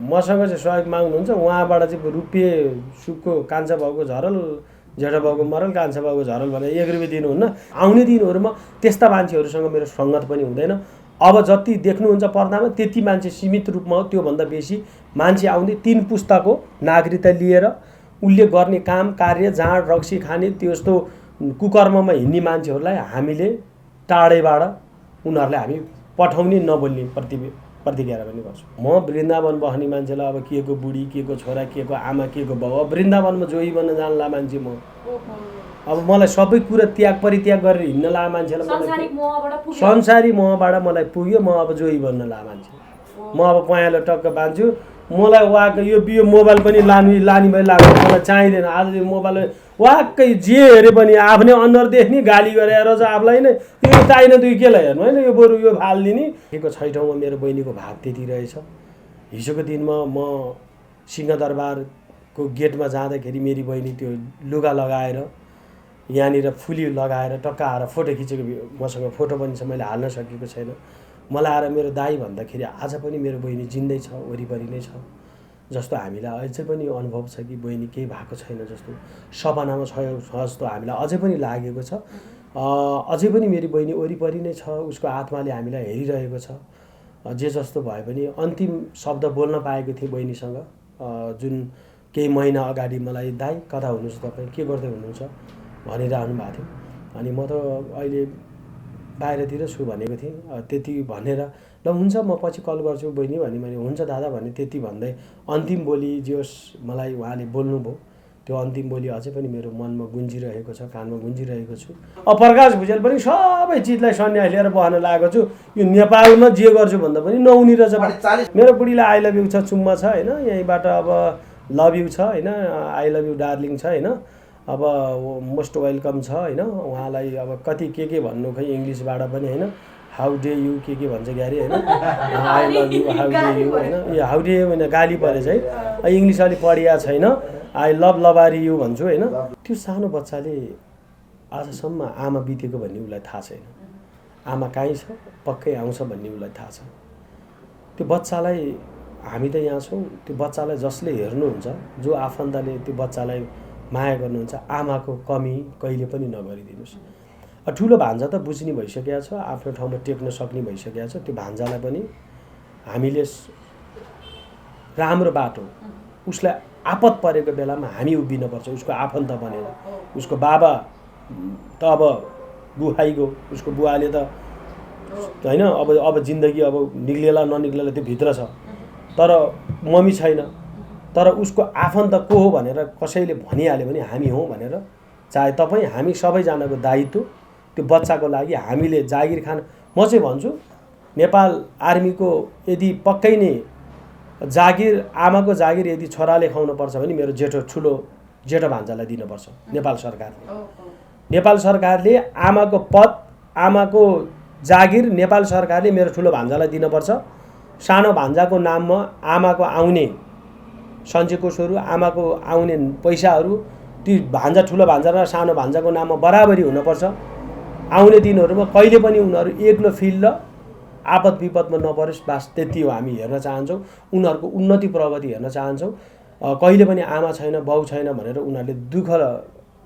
मसँग चाहिँ सहयोग माग्नुहुन्छ उहाँबाट चाहिँ रुपियाँ सुकको कान्छा बाउको झरल जेठा बाउको मरल कान्छा बाउको झरल भनेर 1 रुपियाँ दिनुहुन्न। आउने दिनहरूमा त्यस्ता मान्छेहरूसँग मेरो सङ्गत पनि हुँदैन। अब जति देख्नुहुन्छ पर्दामा त्यति मान्छे सीमित रूपमा हो, त्योभन्दा बेसी मान्छे आउँदै 3 पुस्ताको नागरिकता लिएर उसले गर्ने काम कार्य जाँड रक्सी खाने त्यस्तो कुकर्ममा हिँड्ने मान्छेहरूलाई हामीले टाढैबाट उनीहरूलाई हामी पठाउने नबोल्ने प्रतिज्ञा पनि गर्छु। म वृन्दावन बस्ने मान्छेलाई अब के को बुढी के को छोरा के को आमा के को बाउ, अब वृन्दावनमा जोही बन्न जानला मान्छे म। अब मलाई सबै कुरा त्याग परित्याग गरेर हिँड्न ला मान्छेलाई संसारी मोहबाट मलाई पुग्यो। म अब जोही बन्न ला मान्छे। म अब पयालो टक्क बान्छु। मलाई वाक्क यो मोबाइल पनि लानी भए लाग्छ, मलाई चाहिँदैन। आज यो मोबाइल वाक्कै जे हेरे पनि आफ्नै अनुहार देख्ने, गाली गरेर चाहिँ आफूलाई नै यो चाहिएन दुई केलाई हेर्नु होइन, यो बरु यो फालिदिने। के छैठौँमा मेरो बहिनीको भाग त्यति रहेछ। हिजोको दिनमा म सिंहदरबारको गेटमा जाँदाखेरि मेरी बहिनी त्यो लुगा लगाएर यहाँनिर फुली लगाएर टक्क आएर फोटो खिचेको, मसँग फोटो पनि छ, मैले हाल्न सकेको छैन। मलाई आएर मेरो दाइ भन्दाखेरि आज पनि मेरो बहिनी जिन्दै छ, वरिपरि नै छ जस्तो हामीलाई अझै पनि अनुभव छ कि बहिनी केही भएको छैन जस्तो, सपनामा छ जस्तो हामीलाई अझै पनि लागेको छ। अझै पनि मेरी बहिनी वरिपरि नै छ, उसको आत्माले हामीलाई हेरिरहेको छ। जे जस्तो भए पनि अन्तिम शब्द बोल्न पाएको थिएँ बहिनीसँग, जुन केही महिना अगाडि मलाई दाइ कता हुनुहुन्छ तपाईँ, के गर्दै हुनुहुन्छ भनिरहनु भएको थियो। अनि म त अहिले बाहिरतिर छु भनेको थिएँ। त्यति भनेर ल हुन्छ म पछि कल गर्छु बहिनी भने मैले हुन्छ दादा भने त्यति भन्दै अन्तिम बोली जे होस् मलाई उहाँले बोल्नुभयो, त्यो अन्तिम बोली अझै पनि मेरो मनमा गुन्जिरहेको छ, कानमा गुन्जिरहेको छु। प्रकाश भुजेल पनि सबै चिजलाई सन्यास लिएर बस्न लागेको छु। यो नेपालमा जे गर्छु भन्दा पनि नहुने रहेछ। मेरो बुढीलाई आई लभ यू छ, चुम्मा छ होइन, यहीँबाट अब लभ यू छ होइन, आई लभ यू डार्लिङ छ होइन, अब मोस्ट वेलकम छ होइन। उहाँलाई अब कति के भन्नु खै इङ्ग्लिसबाट पनि होइन, हाउ डे यु के भन्छ ग्यारी होइन, I love you how day you होइन, यो हाउ डे यु होइन गाली परेछ है, इङ्ग्लिस अलिक पढिया छैन, आई लभारी यु भन्छु होइन। त्यो सानो बच्चाले आजसम्म आमा बितेको भन्ने उसलाई थाहा छैन, आमा कहीँ छ पक्कै आउँछ भन्ने उसलाई थाहा छ। त्यो बच्चालाई हामी त यहाँ छौँ, त्यो बच्चालाई जसले हेर्नुहुन्छ, जो आफन्तले त्यो बच्चालाई माया गर्नुहुन्छ, आमाको कमी कहिले पनि नगरिदिनुहोस्। ठुलो भान्जा त बुझ्ने भइसकेको छ, आफ्नो ठाउँमा टेक्न सक्ने भइसकेको छ। त्यो भान्जालाई पनि हामीले राम्रो बाटो, उसलाई आपत परेको बेलामा हामी उभिनुपर्छ, उसको आफन्त बनेर। उसको बाबा त अब बुहाइगयो, उसको बुवाले त होइन अब जिन्दगी अब निक्लेला ननिक्लेला त्यो भित्र छ, तर मम्मी छैन। तर उसको आफन्त को हो भनेर कसैले भनिहाल्यो भने हामी हौँ भनेर, चाहे तपाईँ हामी सबैजनाको दायित्व त्यो बच्चाको लागि हामीले जागिर खान। म चाहिँ भन्छु नेपाल आर्मीको यदि पक्कै नै जागिर, आमाको जागिर यदि छोराले खुवाउनुपर्छ भने मेरो ठुलो जेठो भान्जालाई दिनुपर्छ नेपाल सरकारले। नेपाल सरकारले आमाको पद, आमाको जागिर नेपाल सरकारले मेरो ठुलो भान्जालाई दिनुपर्छ। सानो भान्जाको नाममा आमाको आउने सञ्चय कोषहरू, आमाको आउने पैसाहरू ती भान्जा ठुलो भान्जा र सानो भान्जाको नाममा बराबरी हुनुपर्छ। आउने दिनहरूमा कहिले पनि उनीहरू एक्लो फिल र आपद विपदमा नपरोस्, बास त्यति हो हामी हेर्न चाहन्छौँ। उनीहरूको उन्नति प्रगति हेर्न चाहन्छौँ। कहिले पनि आमा छैन बाउ छैन भनेर उनीहरूले दुःख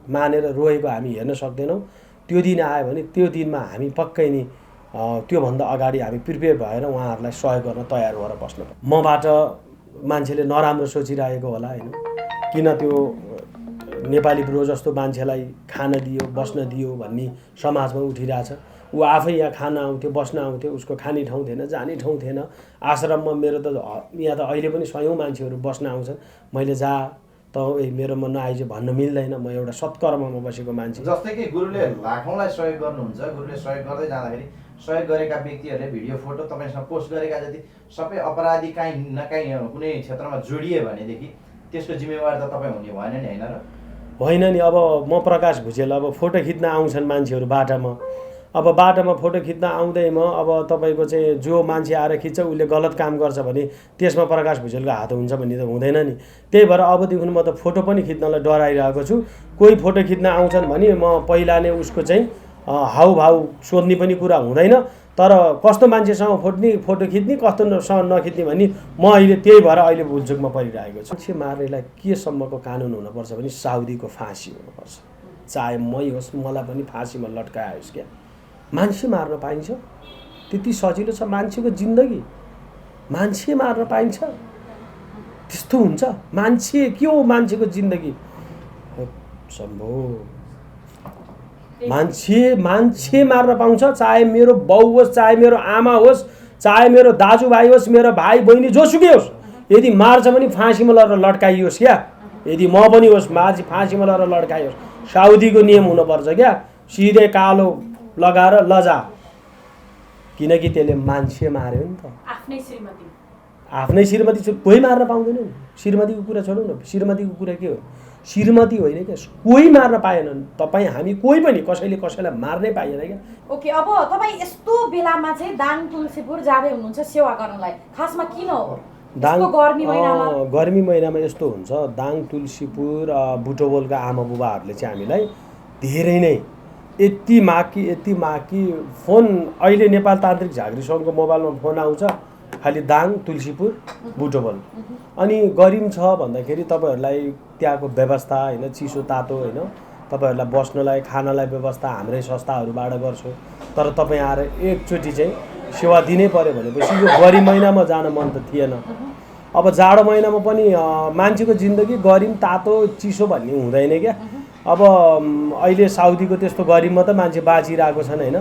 मानेर रोएको हामी हेर्न सक्दैनौँ। त्यो दिन आयो भने त्यो दिनमा हामी पक्कै नै त्योभन्दा अगाडि हामी प्रिपेयर भएर उहाँहरूलाई सहयोग गर्न तयार भएर बस्नुपर्छ। मबाट मान्छेले नराम्रो सोचिरहेको होला होइन, किन त्यो नेपाली ब्रो जस्तो मान्छेलाई खान दियो बस्न दियो भन्ने समाजमा उठिरहेछ। ऊ आफै यहाँ खान आउँथ्यो बस्न आउँथ्यो, उसको खाने ठाउँ थिएन, जाने ठाउँ थिएन। आश्रममा मेरो त यहाँ त अहिले पनि सयौँ मान्छेहरू बस्न आउँछन्। मैले जा त मेरोमा नआइज भन्न मिल्दैन, म एउटा सत्कर्ममा बसेको मान्छे। जस्तै कि गुरुले लाखौँलाई सहयोग गर्नुहुन्छ, गुरुले सहयोग गर्दै जाँदाखेरि सहयोग गरेका व्यक्तिहरूले भिडियो फोटो तपाईँसँग पोस्ट गरेका जति सबै अपराधी काहीँ न काहीँ कुनै क्षेत्रमा जोडिए भनेदेखि त्यसको जिम्मेवार त तपाईँ हुने भएन नि होइन र? होइन नि। अब म प्रकाश भुजेल, अब फोटो खिच्न आउँछन् मान्छेहरू बाटामा, अब बाटामा फोटो खिच्न आउँदैमा अब तपाईँको चाहिँ जो मान्छे आएर खिच्छ उसले गलत काम गर्छ भने त्यसमा प्रकाश भुजेलको हात हुन्छ भन्ने त हुँदैन नि। त्यही भएर अबदेखि म त फोटो पनि खिच्नलाई डराइरहेको छु। कोही फोटो खिच्न आउँछन् भने म पहिला नै उसको चाहिँ हाउभाउ सोध्ने पनि कुरा हुँदैन। तर कस्तो मान्छेसँग फोटो खिच्ने कस्तोसँग नखिच्ने भन्ने म अहिले त्यही भएर अहिले भुलचुकमा परिरहेको छु। मान्छे मार्नेलाई केसम्मको कानुन हुनुपर्छ भने साउदीको फाँसी हुनुपर्छ। चाहे मै होस् मलाई पनि फाँसीमा लट्कायोस् क्या। मान्छे मार्न पाइन्छ? त्यति सजिलो छ मान्छेको जिन्दगी? मान्छे मार्न पाइन्छ? त्यस्तो हुन्छ? मान्छे के हो मान्छेको जिन्दगी? सम्भव मान्छे मार्न पाउँछ? चाहे मेरो बाउ होस्, चाहे मेरो आमा होस्, चाहे मेरो दाजुभाइ होस्, मेरो भाइ बहिनी जोसुकै होस्, यदि मार्छ भने फाँसीमा लगेर लट्काइयोस् क्या। यदि म पनि होस् मान्छे फाँसीमा लगेर लड्काइयोस्। साउदीको नियम हुनुपर्छ क्या, सिधै कालो लगाएर लजा। किनकि त्यसले मान्छे मार्यो नि त। आफ्नै श्रीमती कोही मार्न पाउँदैन नि। श्रीमतीको कुरा छोडौँ न, श्रीमतीको कुरा के हो? श्रीमती होइन क्या, कोही मार्न पाएनन्। तपाईँ हामी कोही पनि कसैले कसैलाई मार्नै पाइएन क्या। ओके, अब तपाईँ यस्तो बेलामा चाहिँ दाङ तुलसीपुर जाँदै हुनुहुन्छ सेवा गर्नलाई, खासमा किन हो? गर्मी महिनामा यस्तो हुन्छ। दाङ तुलसीपुर बुटोबोलका आमा बुबाहरूले चाहिँ हामीलाई धेरै नै यति माकी फोन, अहिले नेपाल तान्त्रिक झाँक्री सङ्घको मोबाइलमा फोन आउँछ खालि दाङ तुलसीपुर बुटोबोल। अनि गरिम छ भन्दाखेरि तपाईँहरूलाई त्यहाँको व्यवस्था होइन, चिसो तातो होइन, तपाईँहरूलाई बस्नलाई खानालाई व्यवस्था हाम्रै संस्थाहरूबाट गर्छौँ। तर तपाईँ आएर एकचोटि चाहिँ सेवा दिनै पऱ्यो भनेपछि यो गरिम महिनामा जान मन त थिएन। अब जाडो महिनामा पनि मान्छेको जिन्दगी गरिम तातो चिसो भन्ने हुँदैन क्या। अब अहिले साउदीको त्यस्तो गरिममा त मान्छे बाँचिरहेको छन् होइन,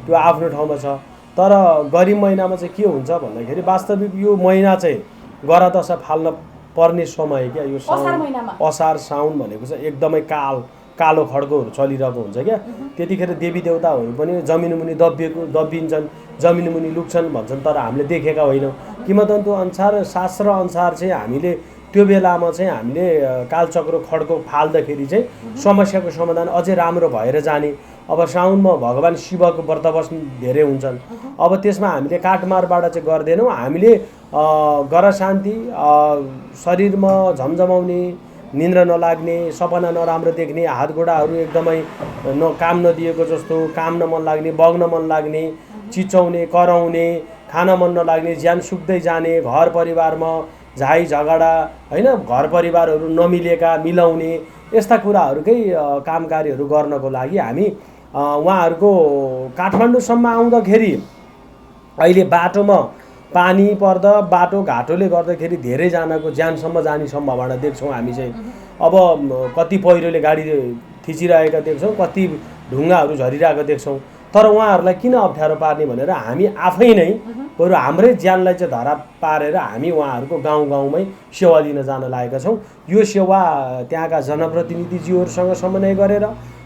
त्यो आफ्नो ठाउँमा छ। तर गरिम महिनामा चाहिँ के हुन्छ भन्दाखेरि वास्तविक यो महिना चाहिँ गरादशा फाल्न पर्ने समय क्या। यो असार साउन भनेको चाहिँ एकदमै कालो खड्गोहरू चलिरहेको हुन्छ क्या। त्यतिखेर देवी देवताहरू पनि जमिनमुनि दबिन्छन्, जमिनमुनि लुक्छन् भन्छन्, तर हामीले देखेका होइनौँ। किंवदन्ती अनुसार शास्त्र अनुसार चाहिँ हामीले त्यो बेलामा चाहिँ हामीले कालचक्र खड्को फाल्दाखेरि चाहिँ समस्याको समाधान अझै राम्रो भएर जाने। अब साउनमा भगवान् शिवको व्रत बस्नु धेरै हुन्छन्। अब त्यसमा हामीले काटमारबाट चाहिँ गर्दैनौँ। हामीले गर शान्ति, शरीरमा झमझमाउने, निन्द्रा नलाग्ने, सपना नराम्रो देख्ने, हात गोडाहरू एकदमै काम नदिएको जस्तो, काम न मन लाग्ने, बग्न मन लाग्ने, चिच्याउने, कराउने, खान मन नलाग्ने, ज्यान सुक्दै जाने, घर परिवारमा झाइ झगडा होइन, घर परिवारहरू नमिलेका मिलाउने, यस्ता कुराहरूकै काम कार्यहरू गर्नको लागि हामी उहाँहरूको काठमाडौँसम्म आउँदाखेरि अहिले बाटोमा पानी पर्दा बाटो घाटोले गर्दाखेरि धेरैजनाको ज्यानसम्म जाने सम्भावना देख्छौँ हामी चाहिँ। अब कति पहिरोले गाडी थिचिरहेका देख्छौँ, कति ढुङ्गाहरू झरिरहेको देख्छौँ। तर उहाँहरूलाई किन अप्ठ्यारो पार्ने भनेर हामी आफै नै बरु हाम्रै ज्यानलाई चाहिँ धरा पारेर हामी उहाँहरूको गाउँ गाउँमै सेवा दिन जान लागेका छौँ। यो सेवा त्यहाँका जनप्रतिनिधिज्यूहरूसँग समन्वय गरेर,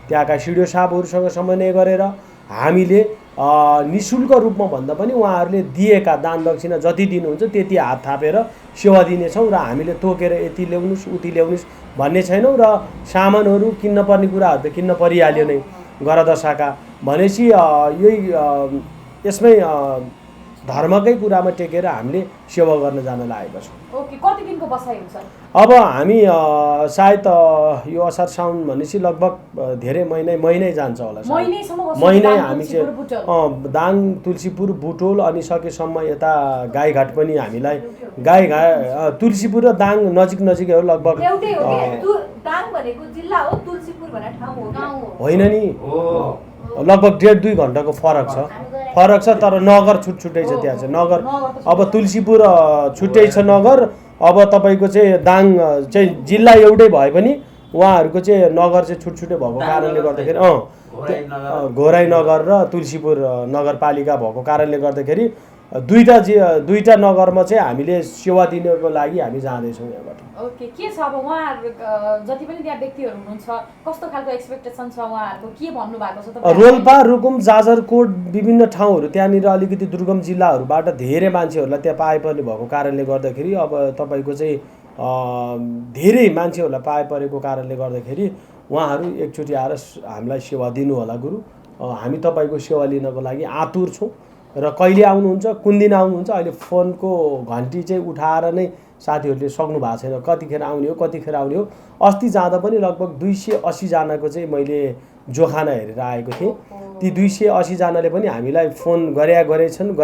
त्यहाँका सिडिओ साहबहरूसँग समन्वय गरेर हामीले निःशुल्क रूपमा भन्दा पनि उहाँहरूले दिएका दान दक्षिणा जति दिनुहुन्छ त्यति हात थापेर सेवा दिनेछौँ। र हामीले तोकेर यति ल्याउनुहोस् उति ल्याउनुहोस् भन्ने छैनौँ। र सामानहरू किन्न पर्ने कुराहरू त किन्न परिहाल्यो नै गरदशाका भनेपछि यही यसमै धर्मकै कुरामा टेकेर हामीले सेवा गर्न जान लागेका छौँ। ओके, कति दिनको बसाइ हुन्छ? अब हामी सायद यो असार साउन भनेपछि लगभग धेरै महिनै जान्छ होला। महिनै हामी चाहिँ दाङ तुलसीपुर बुटोल अनि सकेसम्म यता गाईघाट पनि हामीलाई गाईघाट तुलसीपुर र दाङ नजिकै हो लगभग। होइन नि, लगभग 1.5-2 घन्टाको फरक छ। तर नगर छुट्टै छ। त्यहाँ चाहिँ नगर अब तुलसीपुर छुट्टै छ नगर। अब तपाईँको चाहिँ दाङ चाहिँ जिल्ला एउटै भए पनि उहाँहरूको चाहिँ नगर चाहिँ छुट्टै भएको कारणले गर्दाखेरि घोराई नगर र तुलसीपुर नगरपालिका भएको कारणले गर्दाखेरि दुईटा नगरमा चाहिँ हामीले सेवा दिनको लागि हामी जाँदैछौँ यहाँबाट। ओके, के छ अब उहाँहरू जति पनि त्यहाँ व्यक्तिहरू हुनुहुन्छ कस्तो खालको एक्सपेक्टेसन छ उहाँहरूको, के भन्नु भएको छ? रोल्पा, रुकुम, जाजरकोट विभिन्न ठाउँहरू त्यहाँनिर अलिकति दुर्गम जिल्लाहरूबाट धेरै मान्छेहरूलाई त्यहाँ पाए पर्ने भएको कारणले गर्दाखेरि अब तपाईँको चाहिँ धेरै मान्छेहरूलाई पाए परेको कारणले गर्दाखेरि उहाँहरू एकचोटि आएर हामीलाई सेवा दिनु होला गुरु। हामी तपाईँको सेवा लिनको लागि आतुर छौँ। र कहिले आउनुहुन्छ, कुन दिन आउनुहुन्छ, अहिले फोनको घन्टी चाहिँ उठाएर नै साथीहरूले सक्नु भएको छैन, कतिखेर आउने हो कतिखेर आउने हो। अस्ति जाँदा पनि लगभग 280 जनाको चाहिँ मैले जोखाना हेरेर आएको थिएँ। ती 280 जनाले पनि हामीलाई फोन गरेछन्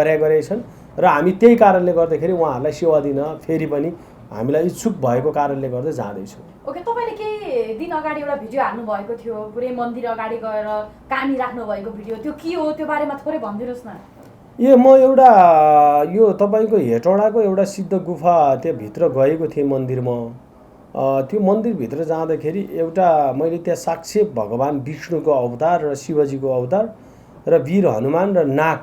र हामी त्यही कारणले गर्दाखेरि उहाँहरूलाई सेवा दिन फेरि पनि हामीलाई इच्छुक भएको कारणले गर्दा जाँदैछु। ओके, तपाईँले केही दिन अगाडि एउटा भिडियो हाल्नु भएको थियो, पुरै मन्दिर अगाडि गएर कामी राख्नु भएको भिडियो, त्यो के हो त्यो बारेमा थोरै भनिदिनुहोस् न। म एउटा यो तपाईँको हेटौडाको एउटा सिद्ध गुफा त्यहाँभित्र गएको थिएँ मन्दिरमा। त्यो मन्दिरभित्र जाँदाखेरि एउटा मैले त्यहाँ साक्षात् भगवान् विष्णुको अवतार र शिवजीको अवतार र वीर हनुमान र नाग,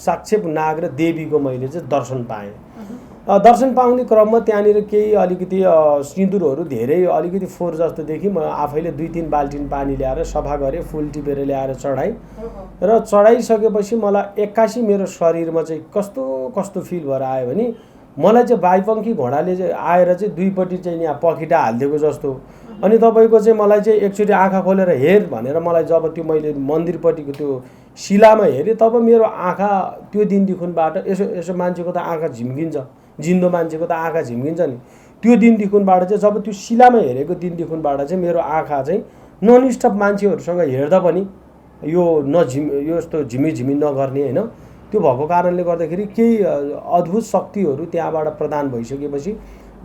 साक्षात् नाग र देवीको मैले चाहिँ दर्शन पाएँ। दर्शन पाउने क्रममा त्यहाँनिर केही अलिकति सिन्दुरहरू धेरै अलिकति फोहोर जस्तो देखि म आफैले 2-3 बाल्टिन पानी ल्याएर सफा गरेँ, फुल टिपेर ल्याएर चढाएँ र चढाइसकेपछि मलाई एक्कासी मेरो शरीरमा चाहिँ कस्तो फिल भएर आयो भने मलाई चाहिँ बाइपङ्खी घोडाले चाहिँ आएर चाहिँ दुईपट्टि चाहिँ यहाँ पखिटा हालिदिएको जस्तो। अनि तपाईँको चाहिँ मलाई चाहिँ एकचोटि आँखा खोलेर हेर भनेर मलाई जब त्यो मैले मन्दिरपट्टिको त्यो शिलामा हेरेँ तब मेरो आँखा त्यो दिनदेखिबाट यसो मान्छेको त आँखा झिम्किन्छ, जिन्दो मान्छेको त आँखा झिम्किन्छ नि, त्यो दिनदेखिबाट चाहिँ जब त्यो शिलामा हेरेको दिनदेखिबाट चाहिँ मेरो आँखा चाहिँ ननस्टप मान्छेहरूसँग हेर्दा पनि यो यस्तो झिमिझिमी नगर्ने होइन। त्यो भएको कारणले गर्दाखेरि केही अद्भुत शक्तिहरू त्यहाँबाट प्रदान भइसकेपछि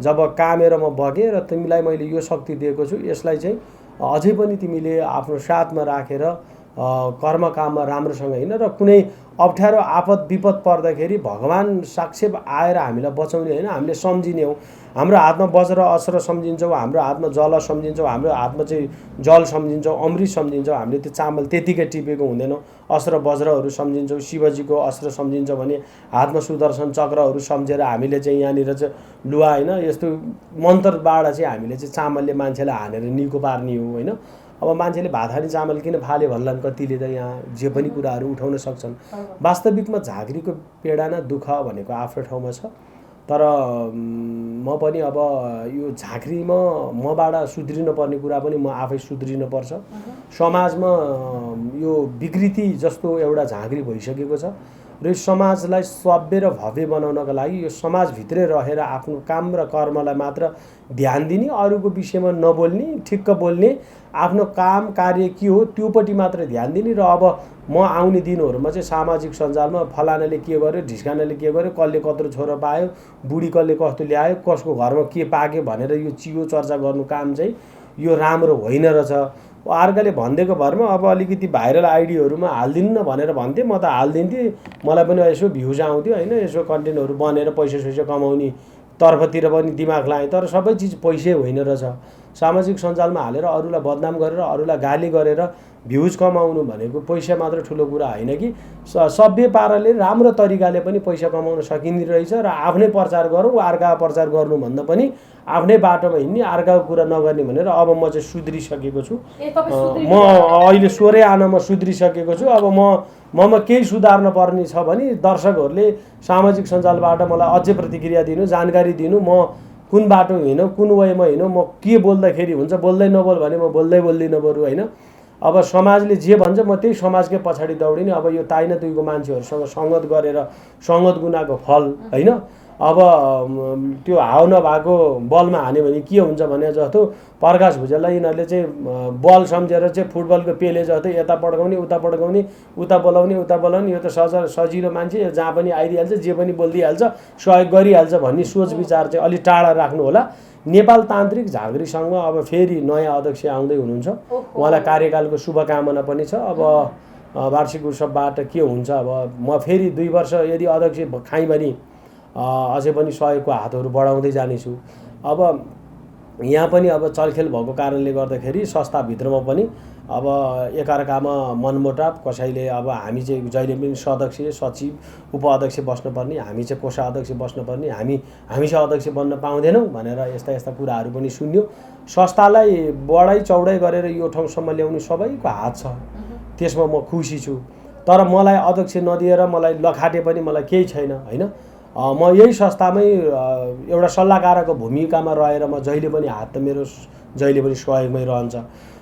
जब कामेर म बगेँ र तिमीलाई मैले यो शक्ति दिएको छु, यसलाई चाहिँ अझै पनि तिमीले आफ्नो साथमा राखेर कर्मकाममा राम्रोसँग हिँड र कुनै अप्ठ्यारो आपद विपद पर्दाखेरि भगवान् साक्षात् आएर हामीलाई बचाउने होइन, हामीले सम्झिने हो। हाम्रो हातमा वज्र अस्त्र सम्झिन्छौँ, हाम्रो हातमा जल सम्झिन्छौँ, हाम्रो हातमा चाहिँ जल सम्झिन्छौँ, अमृत सम्झिन्छौँ, हामीले त्यो चामल त्यतिकै टिपेको हुँदैन। अस्त्र वज्रहरू सम्झिन्छौँ, शिवजीको अस्त्र सम्झिन्छौँ भने हातमा सुदर्शन चक्रहरू सम्झेर हामीले चाहिँ यहाँनिर चाहिँ लुवा होइन यस्तो मन्त्रबाट चाहिँ हामीले चाहिँ चामलले मान्छेलाई हानेर निको पार्ने हो होइन। अब मान्छेले भात खाने चामल किन फाले भन्लान्, कतिले त यहाँ जे पनि कुराहरू उठाउन सक्छन्। वास्तविकमा झाँक्रीको पीडा न दुःख भनेको आफ्नो ठाउँमा छ, तर म पनि अब यो झाँक्रीमा मबाट सुध्रिनु पर्ने कुरा पनि म आफै सुध्रिनुपर्छ। समाजमा यो विकृति जस्तो एउटा झाँक्री भइसकेको छ र यो समाजलाई सभ्य र भव्य बनाउनका लागि यो समाजभित्रै रहेर आफ्नो काम र कर्मलाई मात्र ध्यान दिने, अरूको विषयमा नबोल्ने, ठिक्क बोल्ने, आफ्नो काम कार्य के हो त्योपट्टि मात्र ध्यान दिने। र अब म आउने दिनहरूमा चाहिँ सामाजिक सञ्जालमा फलानाले के गर्यो, ढिस्कानाले के गर्यो, कसले कत्रो छोरो पायो, बुढी कसले कस्तो ल्यायो, कसको घरमा के पाक्यो भनेर यो चियो चर्चा गर्नु काम चाहिँ यो राम्रो होइन रहेछ। अर्काले भनिदिएको भरमा अब अलिकति भाइरल आइडीहरूमा हालिदिनु न भनेर भन्थेँ, म त हालिदिन्थेँ, मलाई पनि यसो भ्युज आउँथ्यो होइन, यसो कन्टेन्टहरू बनेर पैसा कमाउने तर्फतिर पनि दिमाग लाएँ। तर सबै चिज पैसै होइन रहेछ। सामाजिक सञ्जालमा हालेर अरूलाई बदनाम गरेर अरूलाई गाली गरेर भ्युज कमाउनु भनेको पैसा मात्र ठुलो कुरा होइन कि सभ्य पाराले राम्रो तरिकाले पनि पैसा कमाउन सकिने रहेछ। र आफ्नै प्रचार गरौँ, अर्का प्रचार गर्नुभन्दा पनि आफ्नै बाटोमा हिँड्ने, अर्काको कुरा नगर्ने भनेर अब म चाहिँ सुध्रिसकेको छु। म अहिले 16 आनामा सुध्रिसकेको छु। अब ममा केही सुधार्न पर्ने छ भने दर्शकहरूले सामाजिक सञ्जालबाट मलाई अझै प्रतिक्रिया दिनु, जानकारी दिनु, म कुन बाटो हिँड्नु, कुन वेमा हिँड्नु, म के बोल्दाखेरि हुन्छ, बोल्दै नबोल भने म बोल्दिनँ बरु होइन। अब समाजले जे भन्छ म त्यही समाजकै पछाडि दौडिने। अब यो ताई न तुईको मान्छेहरूसँग सङ्गत गरेर सङ्गत गुनाको फल होइन। अब त्यो हाउ नभएको बलमा हान्यो भने के हुन्छ भने जस्तो प्रकाश भुजेललाई यिनीहरूले चाहिँ बल सम्झेर चाहिँ फुटबलको पेले जस्तो यता पड्काउने उता पड्काउने, उता बोलाउने उता बोलाउने, यो त सजिलो मान्छे, जहाँ पनि आइदिइहाल्छ, जे पनि बोलिदिइहाल्छ, सहयोग गरिहाल्छ भन्ने सोच विचार चाहिँ अलिक टाढा राख्नु होला। नेपाल तान्त्रिक झाँक्री सङ्घ अब फेरि नयाँ अध्यक्ष आउँदै हुनुहुन्छ, उहाँलाई कार्यकालको शुभकामना पनि छ। अब वार्षिक उत्सवबाट के हुन्छ, अब म फेरि 2 वर्ष यदि अध्यक्ष खाएँ भने अझै पनि सहयोगको हातहरू बढाउँदै जानेछु। अब यहाँ पनि अब चलखेल भएको कारणले गर्दाखेरि संस्थाभित्रमा पनि अब एकअर्कामा मनमुटाव, कसैले अब हामी चाहिँ जहिले पनि सदस्य सचिव उपाध्यक्ष बस्नुपर्ने, हामी चाहिँ कोषाध्यक्ष बस्नुपर्ने, हामी चाहिँ अध्यक्ष बन्न पाउँदैनौँ भनेर यस्ता कुराहरू पनि सुन्यो। संस्थालाई बढाइ चौडाइ गरेर यो ठाउँसम्म ल्याउने सबैको हात छ, त्यसमा म खुसी छु। तर मलाई अध्यक्ष नदिएर मलाई लखाटे पनि मलाई केही छैन होइन। म यही संस्थामै एउटा सल्लाहकारको भूमिकामा रहेर म जहिले पनि हात त मेरो जहिले पनि सहयोगमै रहन्छ।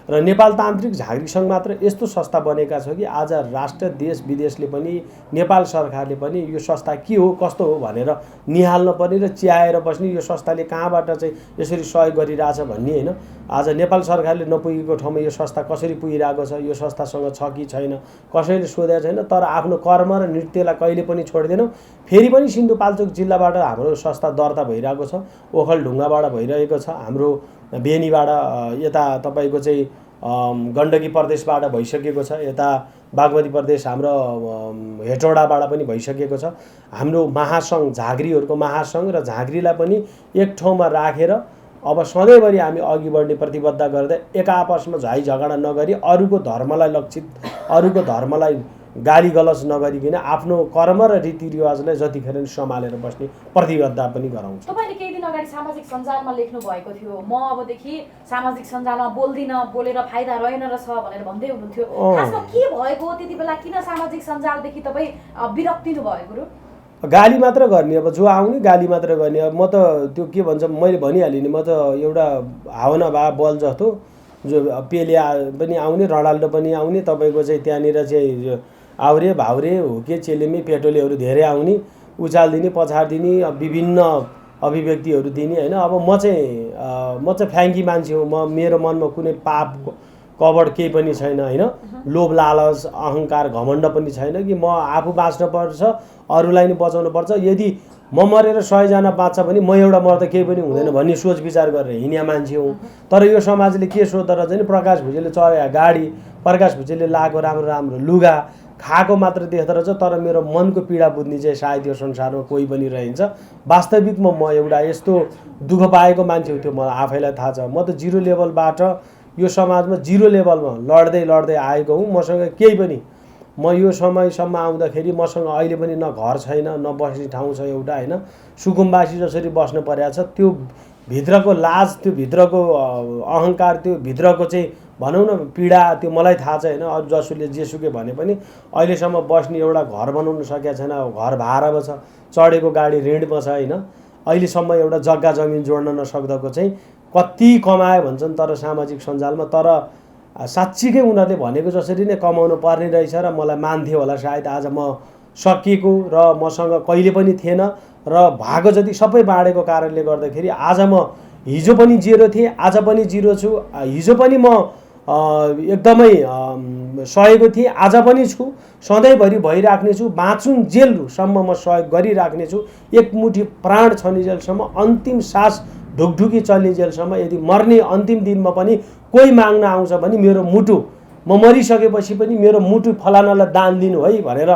र नेपाल तान्त्रिक झाँक्री सङ्घ मात्र यस्तो संस्था बनेका छ कि आज राष्ट्र देश विदेशले पनि नेपाल सरकारले पनि यो संस्था के हो कस्तो हो भनेर निहाल्न पर्ने र च्याएर बस्ने यो संस्थाले कहाँबाट चाहिँ यसरी सहयोग गरिरहेछ भन्ने होइन। आज नेपाल सरकारले नपुगेको ठाउँमा यो संस्था कसरी पुगिरहेको छ, यो संस्थासँग छ कि छैन कसैले सोधेको छैन। तर आफ्नो कर्म र नृत्यलाई कहिले पनि छोड्दैनौँ। फेरि पनि सिन्धुपाल्चोक जिल्लाबाट हाम्रो संस्था दर्ता भइरहेको छ, ओखलढुङ्गाबाट भइरहेको छ, हाम्रो बेनीबाट यता तपाईँको चाहिँ गण्डकी प्रदेशबाट भइसकेको छ, यता बागमती प्रदेश हाम्रो हेटौडाबाट पनि भइसकेको छ। हाम्रो महासङ्घ झाँक्रीहरूको महासङ्घ र झाँक्रीलाई पनि एक ठाउँमा राखेर अब सधैँभरि हामी अघि बढ्ने प्रतिबद्धता गर्दै एक आपसमा झै झगडा नगरी अरूको धर्मलाई लक्षित अरूको धर्मलाई गाली गलौज नगरिकन आफ्नो कर्म र रीतिरिवाजलाई जतिखेर नि सम्हालेर बस्ने प्रतिबद्धता पनि गराउँछ। तपाईँले केही दिन अगाडि सामाजिक सञ्जालमा लेख्नु भएको थियो, म अबदेखि सामाजिक सञ्जालमा बोल्दिनँ, बोलेर फाइदा रहेन रहेछ भनेर भन्दै हुनुहुन्थ्यो। खासमा के भएको त्यति बेला, किन सामाजिक सञ्जालदेखि तपाईँ विरक्तिनु भयो गुरु? गाली मात्र गर्ने, अब जो आउने गाली मात्र गर्ने। अब म त त्यो के भन्छ मैले भनिहालेँ नि, म त एउटा हावना भा बल जस्तो जो पेले पनि आउने, रणाल्डो पनि आउने, तपाईँको चाहिँ त्यहाँनिर चाहिँ आउरे भाउरे हुके चेलेमी पेटोलेहरू धेरै आउने, उचालिदिने पछाडिदिने, विभिन्न अभिव्यक्तिहरू दिने होइन। अब म चाहिँ फ्याङ्की मान्छे हो, म मेरो मनमा कुनै पाप कबड केही पनि छैन होइन। लोभ लालच अहङ्कार घमण्ड पनि छैन कि म आफू बाँच्न पर्छ अरूलाई नि बचाउनु पर्छ। यदि म मरेर 100 जना बाँच्छ भने म एउटा मर्दा केही पनि हुँदैन भन्ने सोच विचार गरेर हिँड्ने मान्छे हुँ। तर यो समाजले के सोध्दो रहेछ नि, प्रकाश भुजेलले चढाएको गाडी, प्रकाश भुजेलले लगाएको राम्रो राम्रो लुगा खाएको मात्र देख्दो रहेछ, तर मेरो मनको पीडा बुझ्ने चाहिँ सायद यो संसारमा कोही पनि रहन्छ। वास्तविकमा म एउटा यस्तो दुःख पाएको मान्छे हो, त्यो मलाई आफैलाई थाहा छ। म त जिरो लेभलबाट यो समाजमा जिरो लेभलमा लड्दै लड्दै आएको हुँ। मसँग केही पनि, म यो समयसम्म आउँदाखेरि मसँग अहिले पनि न घर छैन न बस्ने ठाउँ छ एउटा होइन। सुकुम्बासी जसरी बस्न परेको छ, त्यो भित्रको लाज, त्यो भित्रको अहङ्कार, त्यो भित्रको चाहिँ भनौँ न पीडा, त्यो मलाई थाहा छ होइन। अरू जसोले जेसुकै भने पनि अहिलेसम्म बस्ने एउटा घर बनाउन सकेको छैन, घर भाडामा छ, चढेको गाडी ऋणमा छ होइन। अहिलेसम्म एउटा जग्गा जमिन जोड्न नसक्दाको चाहिँ कति कमायो भन्छन् तर सामाजिक सञ्जालमा। तर साँच्चीकै उनीहरूले भनेको जसरी नै कमाउनु पर्ने रहेछ र मलाई मान्थे होला सायद। आज म सकिएको र मसँग कहिले पनि थिएन र भएको जति सबै बाँडेको कारणले गर्दाखेरि आज म हिजो पनि जिरो थिएँ, आज पनि जिरो छु। हिजो पनि म एकदमै सहेको थिएँ, आज पनि छु, सधैँभरि भइराख्नेछु। बाँचुन्जेलसम्म म सहयोग गरिराख्नेछु। एकमुठी प्राण छनिजेलसम्म, अन्तिम सास ढुकढुकी चल्नेजेलसम्म। यदि मर्ने अन्तिम दिनमा पनि कोही माग्न आउँछ भने मेरो मुटु, म मरिसकेपछि पनि मेरो मुटु फलानालाई दान दिनु है भनेर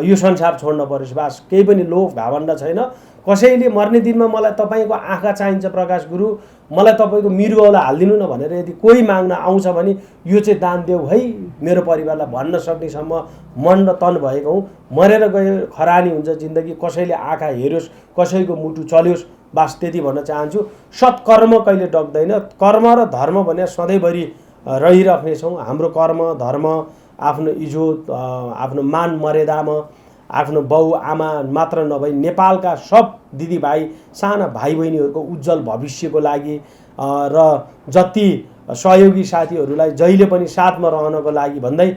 यो संसार छोड्न परोस्। बास केही पनि लोभ घावण्ड छैन। कसैले मर्ने दिनमा मलाई तपाईँको आँखा चाहिन्छ प्रकाश गुरु, मलाई तपाईँको मृगौला हालिदिनु न भनेर यदि कोही माग्न आउँछ भने यो चाहिँ दान देऊ है मेरो परिवारलाई भन्न सक्नेसम्म मन र तन भएको हुँ। मरेर गयो खरानी हुन्छ जिन्दगी, कसैले आँखा हेरोस्, कसैको मुटु चल्योस्, बास त्यति भन्न चाहन्छु। सत्कर्म कहिले डग्दैन। कर्म र धर्म भने सधैँभरि रहिराख्नेछौँ। हाम्रो कर्म धर्म, आफ्नो इज्जत, आफ्नो मान मर्यादामा आफ्नो बाउ आमा मात्र नभई नेपालका सब दिदीभाइ साना भाइ बहिनीहरूको उज्जवल भविष्यको लागि र जति सहयोगी साथीहरूलाई जहिले पनि साथमा रहनको लागि भन्दै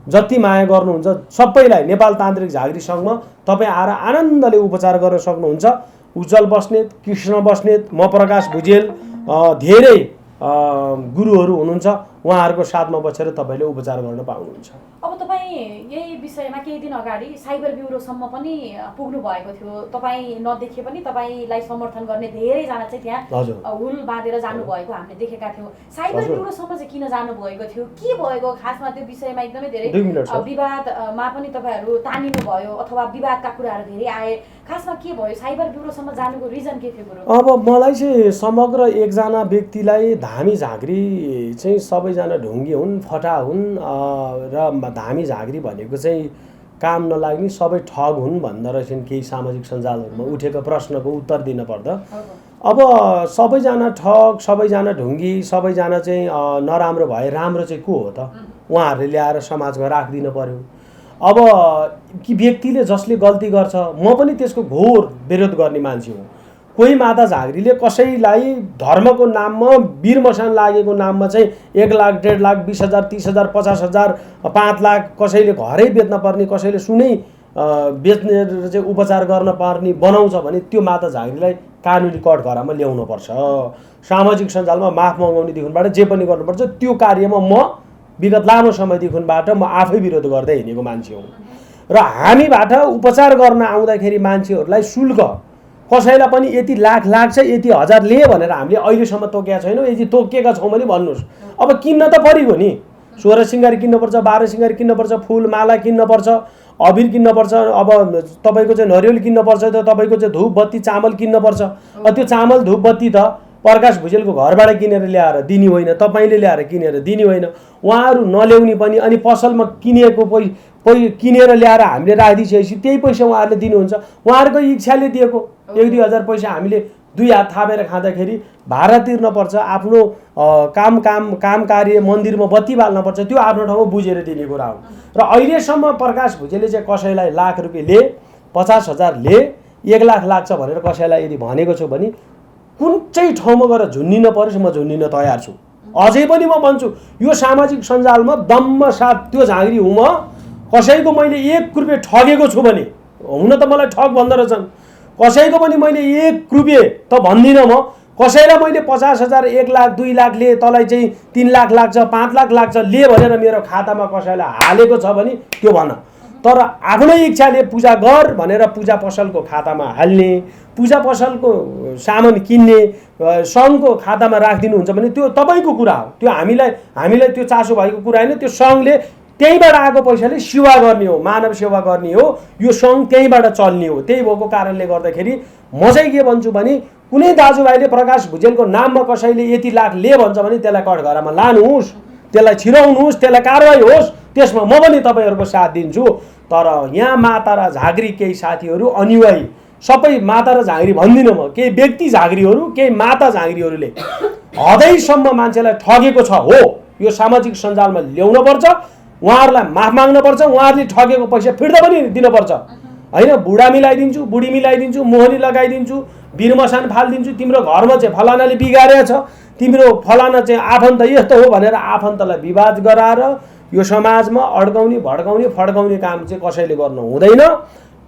जति माया गर्नुहुन्छ सबैलाई नेपाल तान्त्रिक झाँक्री सङ्घमा तपाईँ आएर आनन्दले उपचार गर्न सक्नुहुन्छ। उज्जवल बस्नेत, कृष्ण बस्नेत, म प्रकाश भुजेल, धेरै गुरुहरू हुनुहुन्छ, उहाँहरूको साथमा बसेर तपाईँले उपचार गर्न पाउनुहुन्छ। अब तपाईँ यही विषयमा केही दिन अगाडि साइबर ब्युरोसम्म पनि पुग्नु भएको थियो। तपाईँ नदेखे पनि तपाईँलाई समर्थन गर्ने धेरैजना चाहिँ त्यहाँ हुल बाँधेर जानुभएको हामीले देखेका थियौँ। साइबर ब्युरोसम्म चाहिँ किन जानुभएको थियो, के भएको खासमा त्यो विषयमा एकदमै धेरै विवादमा पनि तपाईँहरू तानिनु भयो अथवा विवादका कुराहरू धेरै आए। खासमा के भयो, साइबर ब्युरोसम्म जानुको रिजन के थियो गुरु? अब मलाई चाहिँ समग्र एकजना व्यक्तिलाई धामी झाँक्री चाहिँ सबैजना ढुङ्गी हुन्, फटा हुन् र धामी झाँक्री भनेको चाहिँ काम नलाग्ने सबै ठग हुन् भन्दो रहेछन् केही सामाजिक सञ्जालहरूमा उठेको प्रश्नको उत्तर दिन पर्दा। अब सबैजना ठग, सबैजना ढुङ्गी, सबैजना चाहिँ नराम्रो भए राम्रो चाहिँ को हो त? उहाँहरूले ल्याएर समाजमा राखिदिनु पर्यो। अब कि व्यक्तिले जसले गल्ती गर्छ म पनि त्यसको घोर विरोध गर्ने मान्छे हुँ। कोही माता झाँक्रीले कसैलाई धर्मको नाममा वीर मसान लागेको नाममा चाहिँ 1 लाख 1.5 लाख 20,000 30,000 50,000 5 लाख कसैले घरै बेच्न पर्ने कसैले सुनै बेच्ने चाहिँ उपचार गर्न पर्ने बनाउँछ भने त्यो माता झाँक्रीलाई कानुनी कठघरामा ल्याउनुपर्छ। सामाजिक सञ्जालमा माफ मगाउनेदेखिबाट जे पनि गर्नुपर्छ। त्यो कार्यमा म विगत लामो समयदेखिबाट म आफै विरोध गर्दै हिँडेको मान्छे हुँ र हामीबाट उपचार गर्न आउँदाखेरि मान्छेहरूलाई शुल्क कसैलाई पनि यति लाख लाग्छ यति हजार लिए भनेर हामीले अहिलेसम्म तोकेका छैनौँ। यदि तोकेका छौँ भने भन्नुहोस्। अब किन्न त परिगयो नि, 16 सिङ्गार किन्नुपर्छ, 12 सिङ्गार किन्नुपर्छ, फुल माला किन्नुपर्छ, अबिर किन्नुपर्छ, अब तपाईँको चाहिँ नरिवल किन्नुपर्छ, त तपाईँको चाहिँ धुप बत्ती चामल किन्नुपर्छ। त्यो चामल धुप बत्ती त प्रकाश भुजेलको घरबाट किनेर ल्याएर दिने होइन, तपाईँले ल्याएर किनेर दिने होइन, उहाँहरू नल्याउने पनि। अनि पसलमा किनेको किनेर ल्याएर हामीले राखिदिइसकेपछि त्यही पैसा उहाँहरूले दिनुहुन्छ। उहाँहरूको इच्छाले दिएको 1-2 हजार पैसा हामीले 2 हात थापेर खाँदाखेरि भाडा तिर्नुपर्छ, आफ्नो काम कार्य मन्दिरमा बत्ती बाल्नुपर्छ, त्यो आफ्नो ठाउँमा बुझेर दिने कुरा हो। र अहिलेसम्म प्रकाश भुजेलले चाहिँ कसैलाई लाख रुपियाँ ले 50,000 ले 1 लाख लाग्छ भनेर कसैलाई यदि भनेको छु भने कुन चाहिँ ठाउँमा गएर झुन्निन परोस् म झुन्निन तयार छु। अझै पनि म भन्छु यो सामाजिक सञ्जालमा दम्म साथ त्यो झाँक्री हुँ म। कसैको मैले 1 रुपियाँ ठगेको छु भने, हुन त मलाई ठग भन्दो रहेछन्, कसैको पनि मैले 1 रुपियाँ त भन्दिनँ म। कसैलाई मैले 50,000 1 लाख 2 लाख ले तँलाई चाहिँ 3 लाख लाग्छ 5 लाख लाग्छ ले भनेर मेरो खातामा कसैलाई हालेको छ भने त्यो भन। तर आफ्नै इच्छाले पूजा गर भनेर पूजा पसलको खातामा हाल्ने, पूजा पसलको सामान किन्ने, सङ्घको खातामा राखिदिनुहुन्छ भने त्यो तपाईँको कुरा हो। त्यो हामीलाई त्यो चासो भएको कुरा होइन। त्यो सङ्घले त्यहीँबाट आएको पैसाले सेवा गर्ने हो, मानव सेवा गर्ने हो। यो सङ्घ त्यहीँबाट चल्ने हो। त्यही भएको कारणले गर्दाखेरि म चाहिँ के भन्छु भने कुनै दाजुभाइले प्रकाश भुजेलको नाममा कसैले यति लाख ले भन्छ भने त्यसलाई कठघरामा लानुहोस्, त्यसलाई छिराउनुहोस्, त्यसलाई कारवाही होस्। त्यसमा म पनि तपाईँहरूको साथ दिन्छु। तर यहाँ माता र झाँक्री केही साथीहरू अनुयायी सबै माता र झाँक्री भन्दिनँ म, केही व्यक्ति झाँक्रीहरू केही माता झाँक्रीहरूले हदैसम्म मान्छेलाई ठगेको छ हो। यो सामाजिक सञ्जालमा ल्याउनुपर्छ, उहाँहरूलाई माफ माग्नुपर्छ, उहाँहरूले ठगेको पैसा फिर्ता पनि दिनुपर्छ होइन। बुढा मिलाइदिन्छु, बुढी मिलाइदिन्छु, मोहनी लगाइदिन्छु, वीरमसान फालिदिन्छु, तिम्रो घरमा चाहिँ फलानाले बिगारेको छ, तिम्रो फलाना चाहिँ आफन्त यस्तो हो भनेर आफन्तलाई विवाद गराएर यो समाजमा अड्काउने भड्काउने फड्काउने काम चाहिँ कसैले गर्नु हुँदैन।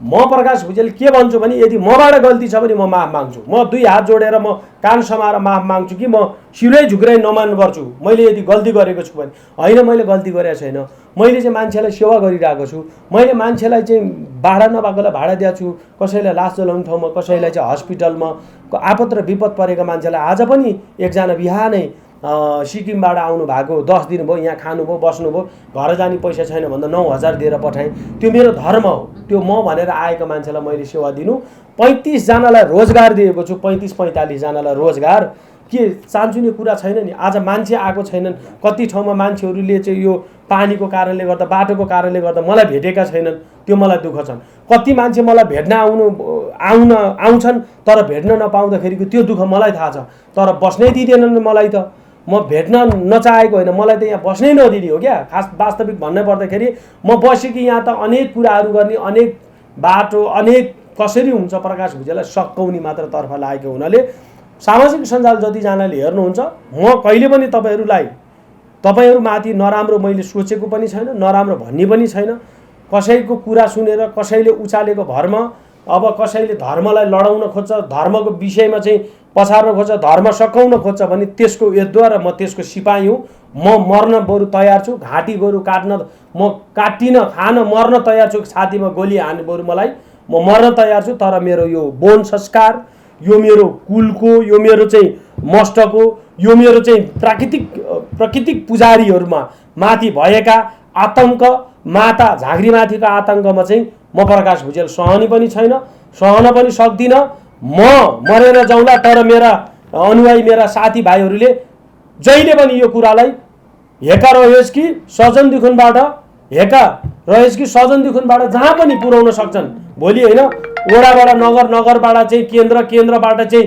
म प्रकाश भुजेल के भन्छु भने यदि मबाट गल्ती छ भने म माफ माग्छु। म 2 हात जोडेर म कान समाएर माफ माग्छु कि म शिरै झुक्रै नमान गर्छु मैले यदि गल्ती गरेको छु भने। होइन, मैले गल्ती गरेको छैन। मैले चाहिँ मान्छेलाई सेवा गरिरहेको छु। मैले मान्छेलाई चाहिँ भाडा नभएकोलाई भाडा दिएको छु, कसैलाई लास जलाउने ठाउँमा, कसैलाई चाहिँ हस्पिटलमा आपत र विपद परेका मान्छेलाई। आज पनि एकजना बिहानै सिक्किमबाट आउनु भएको 10 दिन भयो, यहाँ खानुभयो बस्नुभयो, घर जाने पैसा छैन भन्दा 9,000 दिएर पठाएँ। त्यो मेरो धर्म हो। त्यो म भनेर आएको मान्छेलाई मैले सेवा दिनु। 35 जनालाई रोजगार दिएको छु, 45 जनालाई रोजगार। के चान्चुने कुरा छैन नि। आज मान्छे आएको छैनन्, कति ठाउँमा मान्छेहरूले चाहिँ यो पानीको कारणले गर्दा बाटोको कारणले गर्दा मलाई भेटेका छैनन्, त्यो मलाई दुःख छन्। कति मान्छे मलाई भेट्न आउँछन् तर भेट्न नपाउँदाखेरिको त्यो दुःख मलाई थाहा छ। तर बस्नै दिँदैनन् मलाई त। म भेट्न नचाहेको होइन, मलाई त यहाँ बस्नै नदिने हो क्या। खास वास्तविक भन्नै पर्दाखेरि म बसेँ कि यहाँ त अनेक कुराहरू गर्ने, अनेक बाटो अनेक कसरी हुन्छ प्रकाश भुजेललाई सकाउने मात्र तर्फ लागेको हुनाले सामाजिक सञ्जाल जतिजनाले हेर्नुहुन्छ म कहिले पनि तपाईँहरूमाथि नराम्रो मैले सोचेको पनि छैन, नराम्रो भन्ने पनि छैन। कसैको कुरा सुनेर कसैले उचालेको भरमा अब कसैले धर्मलाई लडाउन खोज्छ, धर्मको विषयमा चाहिँ पछार्न खोज्छ, धर्म सकाउन खोज्छ भने त्यसको यद्वारा म त्यसको सिपाही हुँ। म मर्न बरु तयार छु। घाँटी गोरु काट्न म काटिन खान मर्न तयार छु। छातीमा गोली हान्ने बरु मलाई म मर्न तयार छु। तर मेरो यो बोन संस्कार, यो मेरो कुलको, यो मेरो चाहिँ मष्टको, यो मेरो चाहिँ प्राकृतिक पुजारीहरूमा माथि भएका आतङ्क, माता झाँक्रीमाथिको आतङ्कमा चाहिँ म प्रकाश भुजेल सहने पनि छैन, सहन पनि सक्दिनँ। म मरेर जाउँला तर मेरा अनुयायी मेरा साथीभाइहरूले जहिले पनि यो कुरालाई हेका रहोस् कि सजनदेखिबाट जहाँ पनि पुर्याउन सक्छन्। भोलि होइन वडाबाट नगरबाट चाहिँ केन्द्रबाट चाहिँ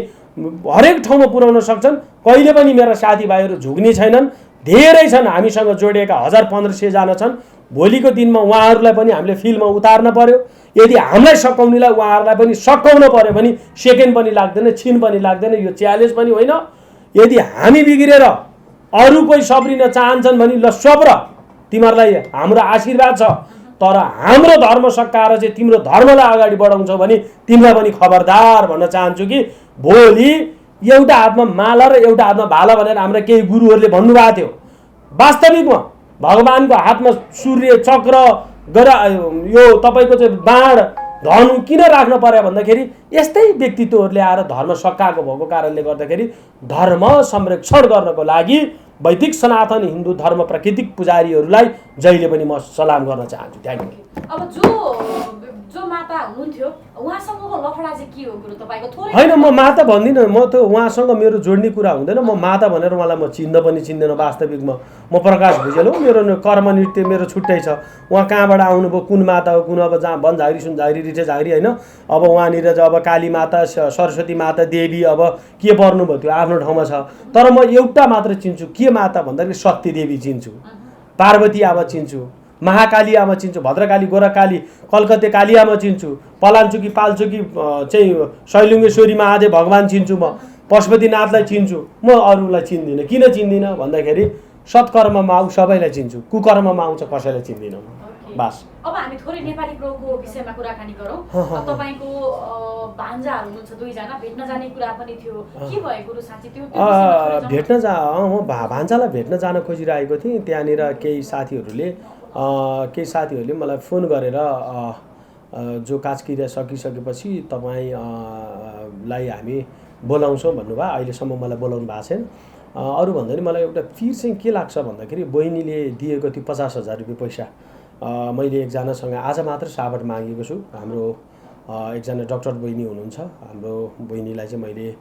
हरेक ठाउँमा पुर्याउन सक्छन्। कहिले पनि मेरा साथीभाइहरू झुक्ने छैनन्। धेरै छन् हामीसँग जोडिएका 1500 जना छन्। भोलिको दिनमा उहाँहरूलाई पनि हामीले फिल्डमा उतार्न पर्यो। यदि हामीलाई सकाउनेलाई उहाँहरूलाई पनि सकाउन पर्यो भने सेकेन्ड पनि लाग्दैन, छिन पनि लाग्दैन, यो च्यालेन्ज पनि होइन। यदि हामी बिग्रेर अरू कोही सब्रिन चाहन्छन् भने ल सब्र, तिमीहरूलाई हाम्रो आशीर्वाद छ, तर हाम्रो धर्म सकाएर चाहिँ तिम्रो धर्मलाई अगाडि बढाउँछौ भने तिमीलाई पनि खबरदार भन्न चाहन्छु कि भोलि एउटा हातमा माला र एउटा हातमा भाला भनेर हाम्रा केही गुरुहरूले भन्नुभएको थियो। वास्तविकमा भगवानको हातमा सूर्य चक्र यो तपाईँको चाहिँ बाण धनु किन राख्न पर्यो भन्दाखेरि यस्तै व्यक्तित्वहरूले आएर धर्म सकाएको भएको कारणले गर्दाखेरि धर्म संरक्षण गर्नको लागि वैदिक सनातन हिन्दू धर्म प्राकृतिक पुजारीहरूलाई जहिले पनि म सलाम गर्न चाहन्छु। Thank you. अब जो माता हुनुहुन्थ्यो उहाँसँगको लफडा चाहिँ के हो गुरु तपाईँको? थोरै होइन, म माता भन्दिनँ, म त उहाँसँग मेरो जोड्ने कुरा हुँदैन। म माता भनेर उहाँलाई म चिन्द पनि चिन्दैन। वास्तविकमा म प्रकाश भुजेल हो, मेरो कर्म नृत्य मेरो छुट्टै छ। उहाँ कहाँबाट आउनुभयो, कुन माता हो, कुन अब जहाँ बनझारी सुनझारी रिठे झारी होइन। अब उहाँनिर चाहिँ अब काली माता सरस्वती माता देवी अब के पर्नुभयो त्यो आफ्नो ठाउँमा छ। तर म एउटा मात्र चिन्छु, के माता भन्दाखेरि शक्ति देवी चिन्छु, पार्वती आमा चिन्छु, महाकाली आमा चिन्छु, भद्रकाली गोरखकाली कलकत्ते काली आमा चिन्छु, पलाञ्चुकी पाल्चुकी चाहिँ शैलुङ्गेश्वरी महादेव भगवान् चिन्छु, म पशुपतिनाथलाई चिन्छु। म अरूलाई चिन्दिनँ। किन चिन्दिनँ भन्दाखेरि सत्कर्ममा आऊ सबैलाई चिन्छु, कुकर्ममा आउँछ कसैलाई चिन्दिनँ म। बस। अब हामी थोरै नेपाली प्रभुको विषयमा कुराकानी गरौँ। तपाईँको भान्जाहरू हुनुहुन्छ दुईजना, भेट्न जाने कुरा पनि थियो, के भयो गुरु साँच्ची त्यो? भेट्न म भान्जालाई भेट्न जान खोजिरहेको थिएँ। त्यहाँनिर केही साथीहरूले मलाई फोन गरेर जो काजक्रिया सकिसकेपछि तपाईँलाई हामी बोलाउँछौँ भन्नुभयो। अहिलेसम्म मलाई बोलाउनु भएको छैन। अरू भन्दा पनि मलाई एउटा फिर चाहिँ के लाग्छ भन्दाखेरि बहिनीले दिएको थियो 50,000 रुपियाँ पैसा मैले एकजनासँग आज मात्र साबट मागेको छु। हाम्रो एकजना डक्टर बहिनी हुनुहुन्छ, हाम्रो बहिनीलाई चाहिँ मैले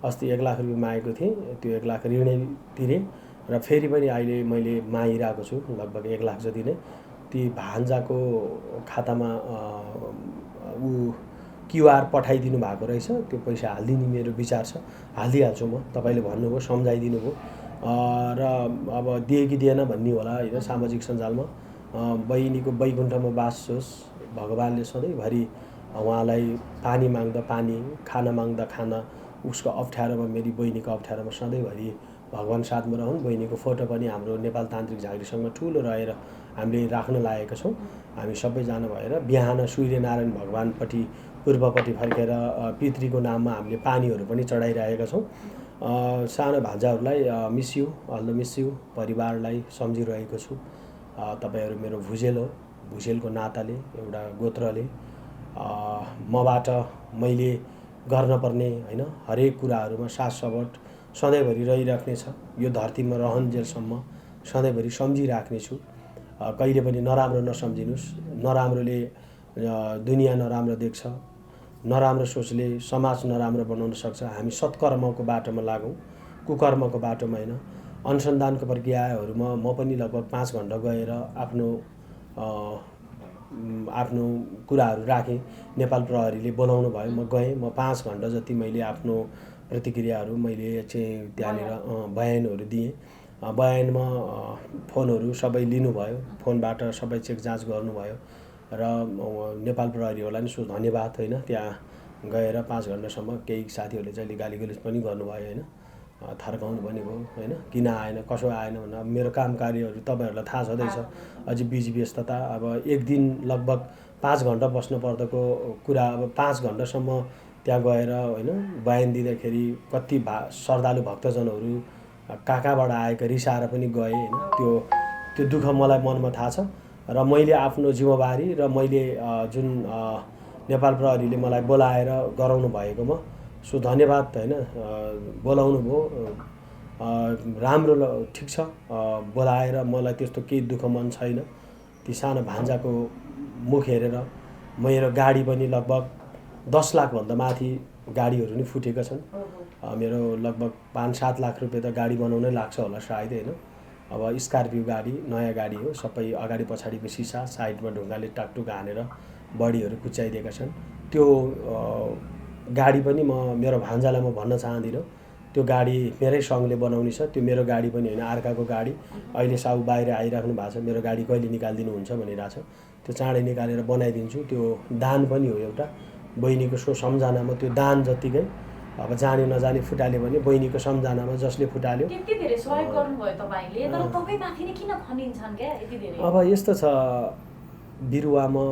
अस्ति 1 लाख रुपियाँ मागेको थिएँ। त्यो 1 लाख ऋणै तिरेँ र फेरि पनि अहिले मैले मागिरहेको छु लगभग 1 लाख जति नै। ती भान्जाको खातामा क्युआर पठाइदिनु भएको रहेछ। त्यो पैसा हालिदिने मेरो विचार छ, हालिदिइहाल्छु म। तपाईँले भन्नुभयो, सम्झाइदिनु भयो र अब दिए कि दिएन भन्ने होला होइन सामाजिक सञ्जालमा। बहिनीको वैकुण्ठमा बास होस्, भगवान्ले सधैँभरि उहाँलाई पानी माग्दा पानी, खाना माग्दा खाना, उसको अप्ठ्यारोमा मेरी बहिनीको अप्ठ्यारोमा सधैँभरि भगवान् साथमा रहन्। बहिनीको फोटो पनि हाम्रो नेपाल तान्त्रिक झाँक्रीसँग ठुलो रहेर हामीले राख्न लागेका छौँ। हामी सबैजना भएर बिहान सूर्यनारायण भगवान्पट्टि पूर्वपट्टि फर्केर पितृको नाममा हामीले पानीहरू पनि चढाइरहेका छौँ। सानो भान्जाहरूलाई miss you, all the miss you, परिवारलाई सम्झिरहेको छु। तपाईँहरू मेरो भुजेल हो, भुजेलको नाताले एउटा गोत्रले मबाट मैले गर्नुपर्ने होइन हरेक कुराहरूमा साथ सपोर्ट सधैँभरि रहिराख्नेछ। यो धरतीमा रहन्जेलसम्म सधैँभरि सम्झिराख्नेछु। कहिले पनि नराम्रो नसम्झिनुहोस्। नराम्रोले दुनियाँ नराम्रो देख्छ, नराम्रो सोचले समाज नराम्रो बनाउन सक्छ। हामी सत्कर्मको बाटोमा लागौँ, कुकर्मको बाटोमा होइन। अनुसन्धानको प्रक्रियाहरूमा म पनि लगभग 5 घण्टा गएर आफ्नो कुराहरू राखेँ। नेपाल प्रहरीले बोलाउनु भयो, म गएँ। म 5 घण्टा जति मैले आफ्नो प्रतिक्रियाहरू मैले चाहिँ त्यहाँनिर बयानहरू दिएँ। बयानमा फोनहरू सबै लिनुभयो, फोनबाट सबै चेक जाँच गर्नुभयो र नेपाल प्रहरीहरूलाई नि सो धन्यवाद होइन। त्यहाँ गएर 5 घण्टासम्म केही साथीहरूले चाहिँ गाली गलोच पनि गर्नुभयो होइन, थर्काउनु पनि भयो होइन, किन आएन कसो आएन भनेर। मेरो काम कार्यहरू तपाईँहरूलाई थाहा छँदैछ, अझै बिजी व्यस्तता। अब एक दिन लगभग 5 घण्टा बस्नु पर्दाको कुरा अब 5 घण्टासम्म त्यहाँ गएर होइन बयान दिँदाखेरि कति श्रद्धालु भक्तजनहरू कहाँबाट आएका रिसाएर पनि गए होइन। त्यो दुःख मलाई मनमा थाहा छ र मैले आफ्नो जिम्मेवारी र मैले जुन नेपाल प्रहरीले मलाई बोलाएर गराउनु भएकोमा सो धन्यवाद होइन। बोलाउनु भयो राम्रो, ठिक छ। बोलाएर मलाई त्यस्तो केही दुःख मन छैन। ती सानो भान्जाको मुख हेरेर मेरो गाडी पनि लगभग 10 लाखभन्दा माथि गाडीहरू नि फुटेका छन्। मेरो लगभग 5-7 लाख रुपियाँ त गाडी बनाउनै लाग्छ होला सायद होइन। अब स्कर्पियो गाडी नयाँ गाडी हो, सबै अगाडि पछाडिको सिसा साइडमा ढुङ्गाले टाकटुक हानेर बडीहरू कुच्याइदिएका छन्। त्यो गाडी पनि मेरो भान्जालाई म भन्न चाहदिनँ त्यो गाडी मेरै सङ्घले बनाउने छ, त्यो मेरो गाडी पनि होइन, अर्काको गाडी। अहिले साउ बाहिर आइराख्नु भएको छ, मेरो गाडी कहिले निकालिदिनुहुन्छ भनिरहेको छ। त्यो चाँडै निकालेर बनाइदिन्छु। त्यो दान पनि हो एउटा, बहिनीको सम्झनामा त्यो दान जत्तिकै। अब जाने नजाने फुटाल्यो भने बहिनीको सम्झनामा जसले फुटाल्यो। त्यति धेरै सहयोग गर्नुभयो तपाईँले, तर तपाईँमाथि नै किन खनिन्छन् क्या यति धेरै? अब यस्तो छ, बिरुवामा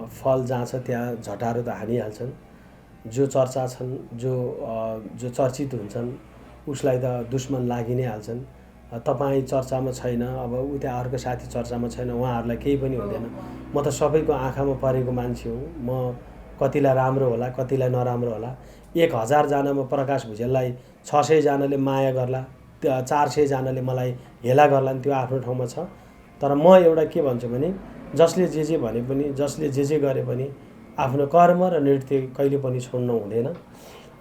फल जहाँ छ त्यहाँ झटारो त हानिहाल्छन्। जो चर्चा छन्, जो चर्चित हुन्छन् उसलाई त दुश्मन लागि नै हाल्छन्। तपाईँ चर्चामा छैन, अब उ त्यहाँ अर्को साथी चर्चामा छैन, उहाँहरूलाई केही पनि हुँदैन। म त सबैको आँखामा परेको मान्छे हुँ। म कतिलाई राम्रो होला, कतिलाई नराम्रो होला। 1000 जनामा प्रकाश भुजेललाई 600 जनाले माया गर्ला, 400 जनाले मलाई हेला गर्लान्, त्यो आफ्नो ठाउँमा छ। तर म एउटा के भन्छु भने, जसले जे भने पनि, जसले जे गरे पनि आफ्नो कर्म र नृत्य कहिले पनि छोड्नु हुँदैन।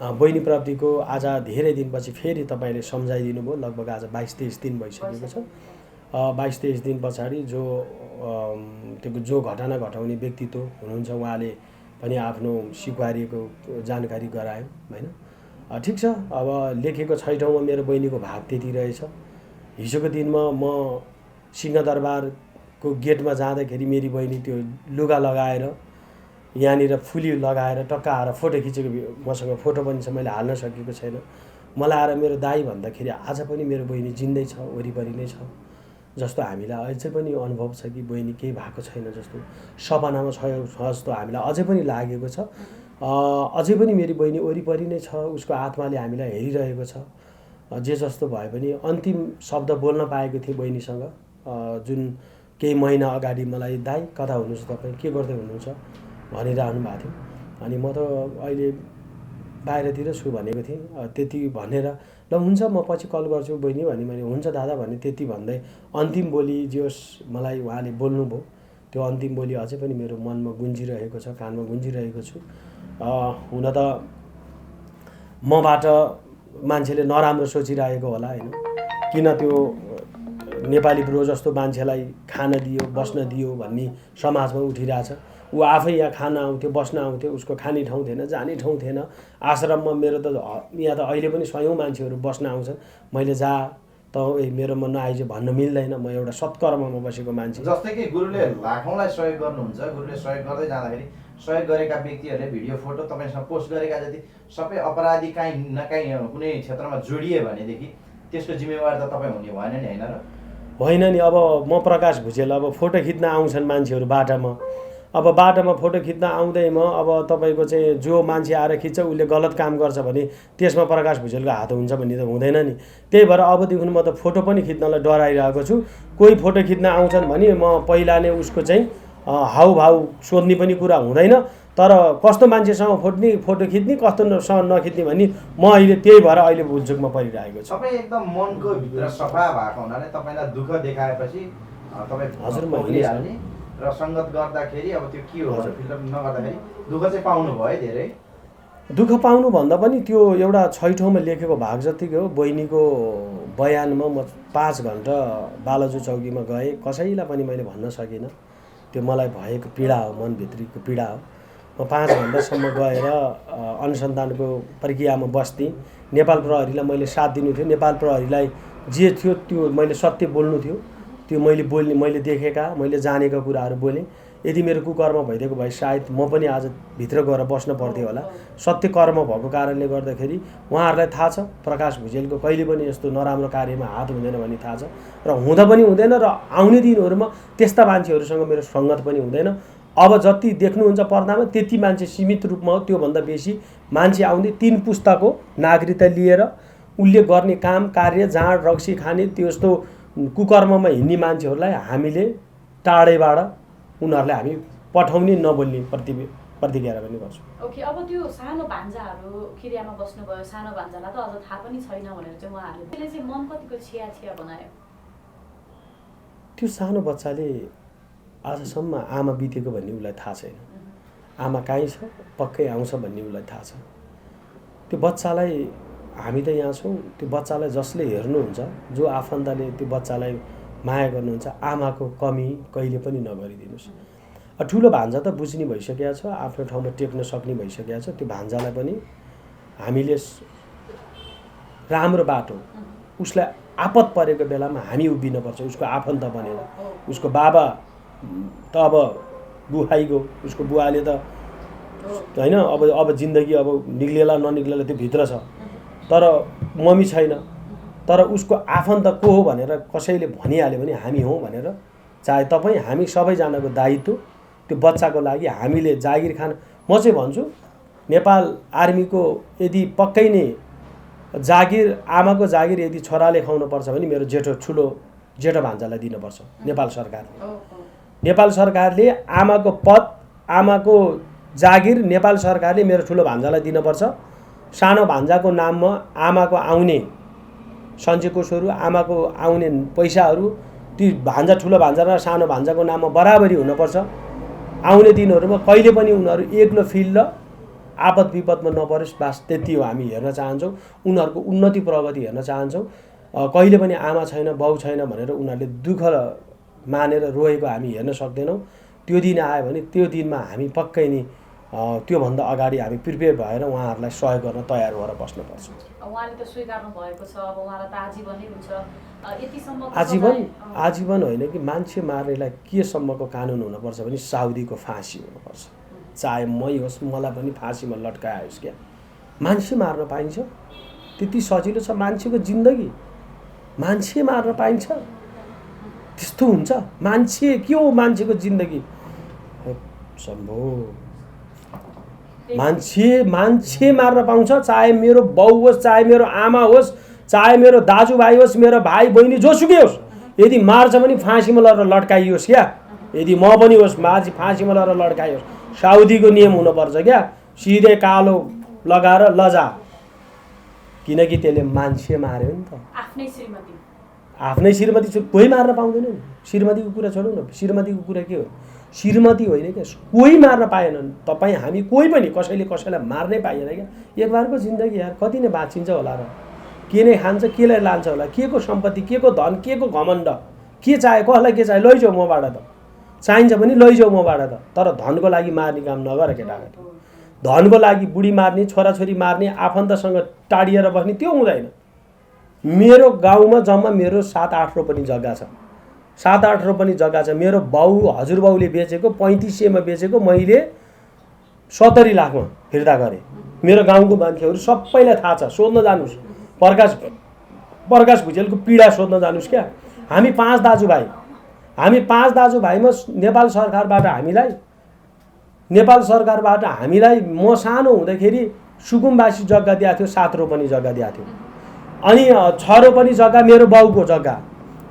बहिनीप्रतिको आज धेरै दिनपछि फेरि तपाईँले सम्झाइदिनु भयो। लगभग आज 22-23 दिन भइसकेको छ। 22-23 दिन पछाडि जो घटना घटाउने व्यक्तित्व हुनुहुन्छ उहाँले पनि आफ्नो स्वीकार्यको जानकारी गरायो होइन। ठिक छ, अब लेखेको छैठौँमा मेरो बहिनीको भाग त्यति रहेछ। हिजोको दिनमा म सिंहदरबारको गेटमा जाँदाखेरि मेरी बहिनी त्यो लुगा लगाएर यहाँनिर फुली लगाएर टक्क आएर फोटो खिचेको, मसँग फोटो पनि छ, मैले हाल्न सकेको छैन। मलाई आएर मेरो दाइ भन्दाखेरि आज पनि मेरो बहिनी जिन्दै छ, वरिपरि नै छ जस्तो हामीलाई अझै पनि अनुभव छ कि बहिनी केही भएको छैन जस्तो, सपनामा छ जस्तो हामीलाई अझै पनि लागेको छ। अझै पनि मेरी बहिनी वरिपरि नै छ, उसको आत्माले हामीलाई हेरिरहेको छ। जे जस्तो भए पनि अन्तिम शब्द बोल्न पाएको थिएँ बहिनीसँग, जुन केही महिना अगाडि मलाई दाइ कता हुनुहुन्छ तपाईँ, के गर्दै हुनुहुन्छ भनिरहनु भएको थियो। अनि म त अहिले बाहिरतिर छु भनेको थिएँ। त्यति भनेर ल हुन्छ म पछि कल गर्छु बहिनी भने मैले हुन्छ दादा भने त्यति भन्दै अन्तिम बोली जे होस् मलाई उहाँले बोल्नुभयो, त्यो अन्तिम बोली अझै पनि मेरो मनमा गुन्जिरहेको छ, कानमा गुन्जिरहेको छु। हुन त मबाट मान्छेले नराम्रो सोचिरहेको होला होइन, किन त्यो नेपाली ब्रो जस्तो मान्छेलाई खान दियो, बस्न दियो भन्ने समाजमा उठिरहेछ। ऊ आफै यहाँ खान आउँथ्यो, बस्न आउँथ्यो, उसको खाने ठाउँ थिएन, जाने ठाउँ थिएन। आश्रममा मेरो त यहाँ त अहिले पनि 100औं मान्छेहरू बस्न आउँछन्। मैले जा त मेरोमा नआइज भन्न मिल्दैन, म एउटा सत्कर्ममा बसेको मान्छे। जस्तै कि गुरुले लाखौँलाई सहयोग गर्नुहुन्छ, गुरुले सहयोग गर्दै जाँदाखेरि सहयोग गरेका व्यक्तिहरूले भिडियो फोटो तपाईँसँग पोस्ट गरेका जति सबै अपराधी काहीँ न काहीँ कुनै क्षेत्रमा जोडिए भनेदेखि त्यसको जिम्मेवार त तपाईँ हुने भएन नि, होइन र? होइन नि। अब म प्रकाश भुजेल, अब फोटो खिच्न आउँछन् मान्छेहरू बाटामा, अब बाटामा फोटो खिच्न आउँदैमा अब तपाईँको चाहिँ जो मान्छे आएर खिच्छ उसले गलत काम गर्छ भने त्यसमा प्रकाश भुजेलको हात हुन्छ भन्ने त हुँदैन नि। त्यही भएर अबदेखि म त फोटो पनि खिच्नलाई डराइरहेको छु। कोही फोटो खिच्न आउँछन् भने म पहिला नै उसको चाहिँ हाउभाउ सोध्ने पनि कुरा हुँदैन, तर कस्तो मान्छेसँग फोटो खिच्ने, कस्तोसँग नखिच्ने भन्ने म अहिले त्यही भएर अहिले भुलचुकमा परिरहेको छु। तपाईँ एकदम मनको भित्र सफा भएको हुनाले तपाईँलाई दुःख देखाएपछि तपाईँ हजुर म भुलिहाल्ने र सङ्गत गर्दाखेरि अब त्यो के हो फिल्टर नगर्दाखेरि दुःख चाहिँ पाउनुभयो है धेरै? दुःख पाउनु भन्दा पनि त्यो एउटा छैठौँमा लेखेको भाग जतिकै हो। बहिनीको बयानमा म 5 घन्टा बालाजु चौकीमा गएँ, कसैलाई पनि मैले भन्न सकिनँ। त्यो मलाई भएको पीडा हो, मनभित्रीको पीडा हो। म 5 घन्टासम्म गएर अनुसन्धानको प्रक्रियामा बस्थेँ। नेपाल प्रहरीलाई मैले साथ दिनु थियो। नेपाल प्रहरीलाई जे थियो त्यो मैले सत्य बोल्नु थियो, त्यो मैले देखेका, मैले जानेका कुराहरू बोलेँ। यदि मेरो कुकर्म भइदिएको भए सायद म पनि आज भित्र गएर बस्न पर्थ्यो होला। सत्य कर्म भएको कारणले गर्दाखेरि उहाँहरूलाई थाहा छ प्रकाश भुजेलको कहिले पनि यस्तो नराम्रो कार्यमा हात हुँदैन भन्ने थाहा छ, र हुँदा पनि हुँदैन, र आउने दिनहरूमा त्यस्ता मान्छेहरूसँग मेरो सङ्गत पनि हुँदैन। अब जति देख्नुहुन्छ पर्दामा त्यति मान्छे सीमित रूपमा हो, त्योभन्दा बेसी मान्छे आउने 3 पुस्ताको नागरिकता लिएर उसले गर्ने काम कार्य, जाँड रक्सी खाने त्यस्तो कुकर्ममा हिँड्ने मान्छेहरूलाई हामीले टाढैबाट उनीहरूलाई हामी पठाउने नबोल्ने प्रतिक्रिया पनि गर्छौँ। ओके, अब त्यो सानो भान्जाहरू किरियामा बस्नुभयो, सानो भान्जालाई त अझ थाहा पनि छैन भनेर चाहिँ उहाँहरूले त्यसले चाहिँ मन कतिको छिया बनायो? त्यो सानो बच्चाले आजसम्म आमा बितेको भन्ने उसलाई थाहा छैन, आमा कहीँ छ पक्कै आउँछ भन्ने उसलाई थाहा छ। त्यो बच्चालाई हामी त यहाँ छौँ, त्यो बच्चालाई जसले हेर्नुहुन्छ, जो आफन्तले त्यो बच्चालाई माया गर्नुहुन्छ, आमाको कमी कहिले पनि नगरिदिनुहोस्। ठुलो भान्जा त बुझ्ने भइसकेको छ, आफ्नो ठाउँमा टेक्न सक्ने भइसकेको छ। त्यो भान्जालाई पनि हामीले राम्रो बाटो उसलाई आपत परेको बेलामा हामी उभिनुपर्छ उसको आफन्त बनेर उसको बाबा त अब बुहाइगयो उसको बुवाले त होइन अब जिन्दगी अब निक्लेला ननिक्लेला त्यो भित्र छ तर मम्मी छैन तर उसको आफन्त को हो भनेर कसैले भनिहाल्यो भने हामी हौँ भनेर चाहे तपाईँ हामी सबैजनाको दायित्व त्यो बच्चाको लागि हामीले जागिर खान म चाहिँ भन्छु नेपाल आर्मीको यदि पक्कै नै जागिर आमाको जागिर यदि छोराले खुवाउनुपर्छ भने मेरो जेठो भान्जालाई दिनुपर्छ नेपाल सरकारले आमाको पद आमाको जागिर नेपाल सरकारले मेरो ठुलो भान्जालाई दिनुपर्छ सानो भान्जाको नाममा आमाको आउने सञ्चय कोषहरू आमाको आउने पैसाहरू ती भान्जा ठुलो भान्जा र सानो भान्जाको नाममा बराबरी हुनुपर्छ आउने दिनहरूमा कहिले पनि उनीहरू एक्लो फिल्ड र आपद विपदमा नपरोस् बास त्यति हो हामी हेर्न चाहन्छौँ उनीहरूको उन्नति प्रगति हेर्न चाहन्छौँ कहिले पनि आमा छैन बाउ छैन भनेर उनीहरूले दुःख मानेर रोएको हामी हेर्न सक्दैनौँ त्यो दिन आयो भने त्यो दिनमा हामी पक्कै नि त्योभन्दा अगाडि हामी प्रिपेयर भएर उहाँहरूलाई सहयोग गर्न तयार भएर बस्नुपर्छ उहाँले त स्वीकार्नु भएको छ अब उहाँलाई त आजीवनै हुन्छ यतिसम्म आजीवन होइन कि मान्छे मार्नेलाई केसम्मको कानुन हुनुपर्छ भने साउदीको फाँसी हुनुपर्छ चाहे मै होस् मलाई पनि फाँसीमा लट्कायोस् क्या मान्छे मार्न पाइन्छ त्यति सजिलो छ मान्छेको जिन्दगी मान्छे मार्न पाइन्छ त्यस्तो हुन्छ मान्छे के हो मान्छेको जिन्दगी सम्भव मान्छे मार्न पाउँछ चाहे मेरो बाउ होस् चाहे मेरो आमा होस् चाहे मेरो दाजुभाइ होस् मेरो भाइ बहिनी जोसुकै होस् यदि मार्छ भने फाँसीमा लगेर लट्काइयोस् क्या यदि म पनि होस् माझी फाँसीमा लगेर लड्काइयोस् साउदीको नियम हुनुपर्छ क्या सिधै कालो लगाएर लजा किनकि त्यसले मान्छे मार्यो नि त आफ्नै श्रीमती कोही मार्न पाउँदैन नि श्रीमतीको कुरा छोडौँ न श्रीमतीको कुरा के हो श्रीमती होइन क्या कोही मार्न पाएनन् तपाईँ हामी कोही पनि कसैले कसैलाई मार्नै पाइएन क्या एकबारको जिन्दगी यार कति नै बाँचिन्छ होला र के नै खान्छ केलाई लान्छ होला के को सम्पत्ति के को धन के को घमण्ड के चाहे कसलाई के चाहे लैजाऊ मबाट त चाहिन्छ भने लैजाऊ मबाट त तर धनको लागि मार्ने काम नगर केटाकेटी धनको लागि बुढी मार्ने छोराछोरी मार्ने आफन्तसँग टाढिएर बस्ने त्यो हुँदैन मेरो गाउँमा जम्मा मेरो 7-8 रोपनी जग्गा छ 7-8 रोपनी जग्गा छ मेरो बाउ हजुरबाउले बेचेको 3500 मा बेचेको मैले 70 लाखमा फिर्ता गरेँ मेरो गाउँको मान्छेहरू सबैलाई थाहा छ सोध्न जानुस् प्रकाश भुजेलको पीडा सोध्न जानुस् क्या हामी 5 दाजुभाइमा नेपाल सरकारबाट हामीलाई म सानो हुँदाखेरि सुकुम्बासी जग्गा दिएको थियो 7 रोपनी जग्गा दिएको थियो अनि 6 रोपनी जग्गा मेरो बाउको जग्गा